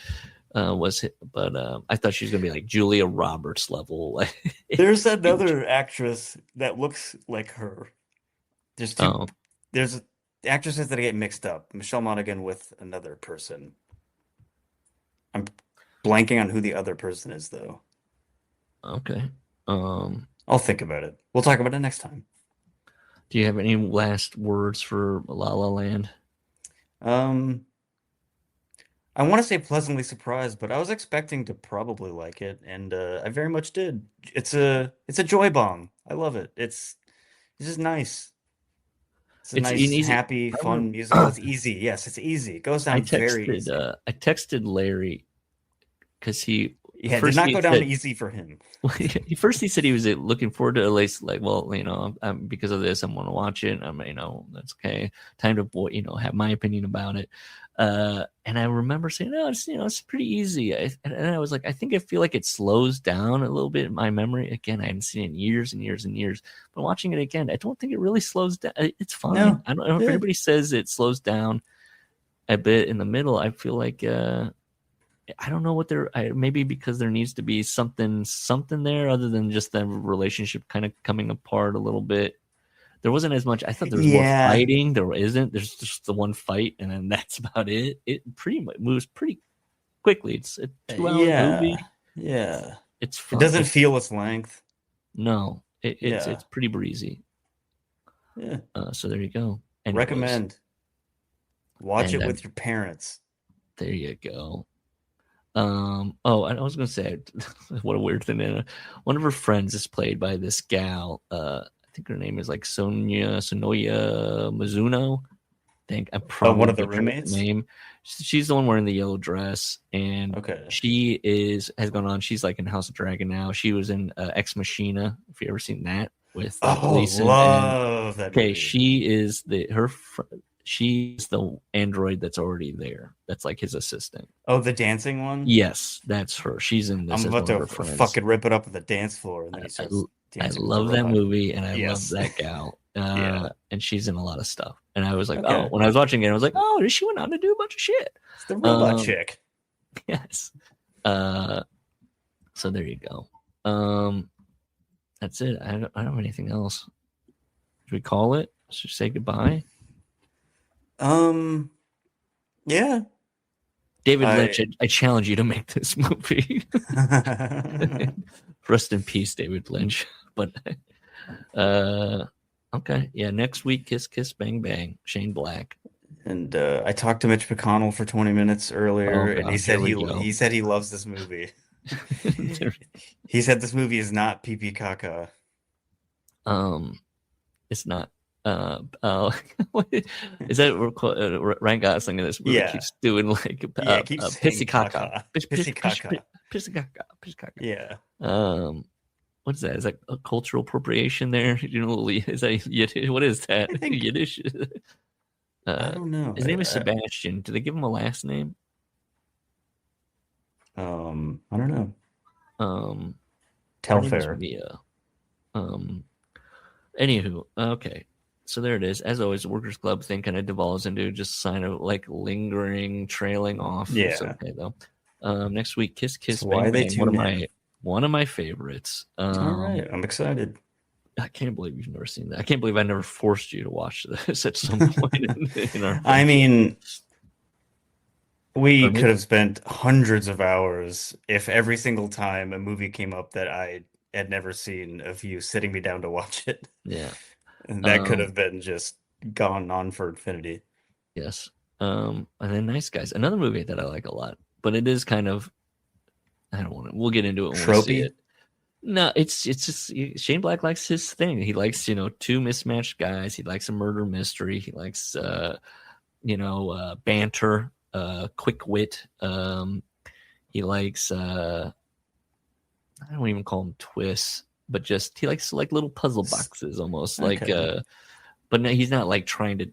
but I thought she was going to be like Julia Roberts level. There's another actress that looks like her. There's two. There's actresses that get mixed up. Michelle Monaghan with another person. I'm blanking on who the other person is, though. Okay. I'll think about it. We'll talk about it next time. Do you have any last words for La La Land? I want to say pleasantly surprised, but I was expecting to probably like it, and I very much did. It's a joy bomb. I love it. It's just nice. It's nice, easy, happy, fun musical. It's easy. Yes, it's easy. It goes down very easy. I texted Larry because he did not go down easy for him. First, he said he was looking forward to at least because of this, I'm going to watch it. That's okay. Time to have my opinion about it. And I remember saying, no, it's pretty easy. And I was like, I feel like it slows down a little bit in my memory. Again, I hadn't seen it in years and years and years. But watching it again, I don't think it really slows down. It's fine. No, I don't know if anybody says it slows down a bit in the middle. I feel like I don't know what maybe because there needs to be something there other than just the relationship kind of coming apart a little bit. There wasn't as much. I thought there was more fighting. There isn't. There's just the one fight, and then that's about it. It pretty much moves pretty quickly. It's a 2-hour movie. Yeah. It's fun. It doesn't feel its length. No, it's pretty breezy. Yeah. So there you go. Anyways, recommend. Watch it with your parents. There you go. Oh, I was gonna say, what a weird thing. One of her friends is played by this gal. I think her name is like Sonoya Mizuno. I think I'm probably one of the roommates. Name. She's the one wearing the yellow dress, and she has gone on. She's like in House of Dragon now. She was in Ex Machina. If you ever seen that with Gleason. Love that. Okay, movie. she is she's the android that's already there. That's like his assistant. Oh, the dancing one? Yes, that's her. She's in this. I'm about to fucking rip it up on the dance floor. And then I love that movie, and I love that gal. And she's in a lot of stuff. And I was like, oh, when I was watching it, I was like, oh, she went on to do a bunch of shit. It's the robot chick. Yes. So there you go. That's it. I don't have anything else. Should we call it? Should we say goodbye? Yeah. David Lynch, I challenge you to make this movie. Rest in peace, David Lynch. But okay, yeah. Next week, Kiss Kiss Bang Bang, Shane Black. And I talked to Mitch McConnell for 20 minutes earlier, and he said he loves this movie. He said this movie is not pee pee caca. It's not. Is that Ryan Gosling in this movie keeps doing like pissy caca, pissy caca, pissy caca, pissy caca. Yeah. What is that? Is that a cultural appropriation there? You know, is that Yiddish? What is that? Yiddish? I don't know. His name is Sebastian. Do they give him a last name? I don't know. Telfair. Anywho, okay. So there it is. As always, the Workers Club thing kind of devolves into just sign of like lingering, trailing off. Yeah. It's okay though. Next week, Kiss Kiss Bang Bang. One of my favorites. All right, I'm excited. I can't believe you've never seen that. I can't believe I never forced you to watch this at some point in our. I mean, we could have spent hundreds of hours if every single time a movie came up that I had never seen of you sitting me down to watch it. Yeah. And that could have been just gone on for infinity. Yes. And then Nice Guys, another movie that I like a lot, but it is kind of, I don't want to, we'll get into it when we see it. No, it's just Shane Black likes his thing. He likes, two mismatched guys. He likes a murder mystery. He likes, banter, quick wit. He likes, I don't even call them twists, but just he likes like little puzzle boxes almost but no, he's not like trying to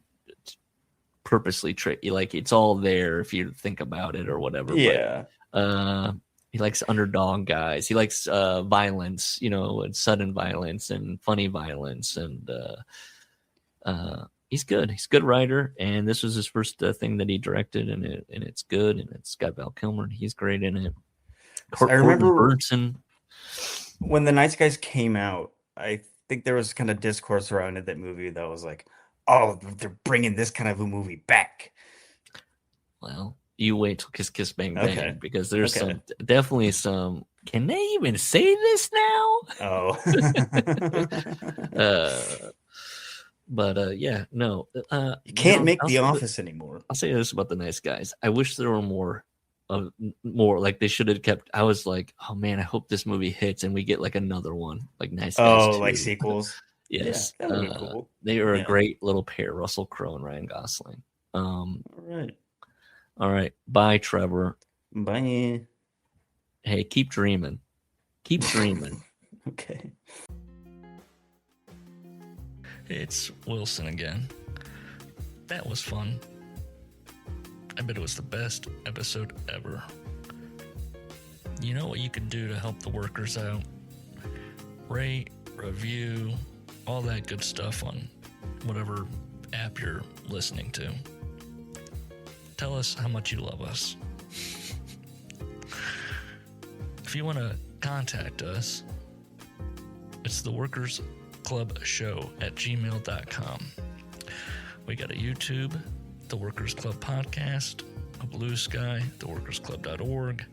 purposely trick you. Like it's all there if you think about it or whatever. Yeah. But, he likes underdog guys. He likes violence, and sudden violence and funny violence. And he's good. He's a good writer. And this was his first thing that he directed, and it's good. And it's got Val Kilmer, and he's great in it. I remember Burnson. When The Nice Guys came out, I think there was kind of discourse around it, that movie that was like, oh, they're bringing this kind of a movie back. Well, you wait till Kiss Kiss Bang Bang, because there's definitely some. Can they even say this now? Oh. Yeah, no. You can't make The Office anymore. I'll say this about The Nice Guys. I wish there were more like they should have kept. I was like, oh man, I hope this movie hits and we get like another one, like Nice Guys 2. Like sequels. Yes, that would be cool. They are a great little pair, Russell Crowe and Ryan Gosling. All right. Bye, Trevor. Bye. Hey, keep dreaming. Keep dreaming. Okay. It's Wilson again. That was fun. I bet it was the best episode ever. You know what you can do to help the workers out? Rate, review, all that good stuff on whatever app you're listening to. Tell us how much you love us. If you want to contact us, it's theworkersclubshow theworkersclubshow@gmail.com. We got a YouTube, The Workers Club Podcast, a Blue Sky, theworkersclub.org,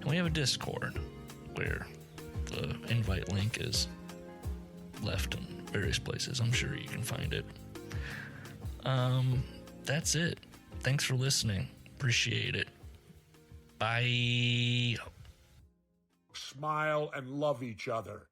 and we have a Discord where the invite link is left in various places. I'm sure you can find it. That's it. Thanks for listening. Appreciate it. Bye. Smile and love each other.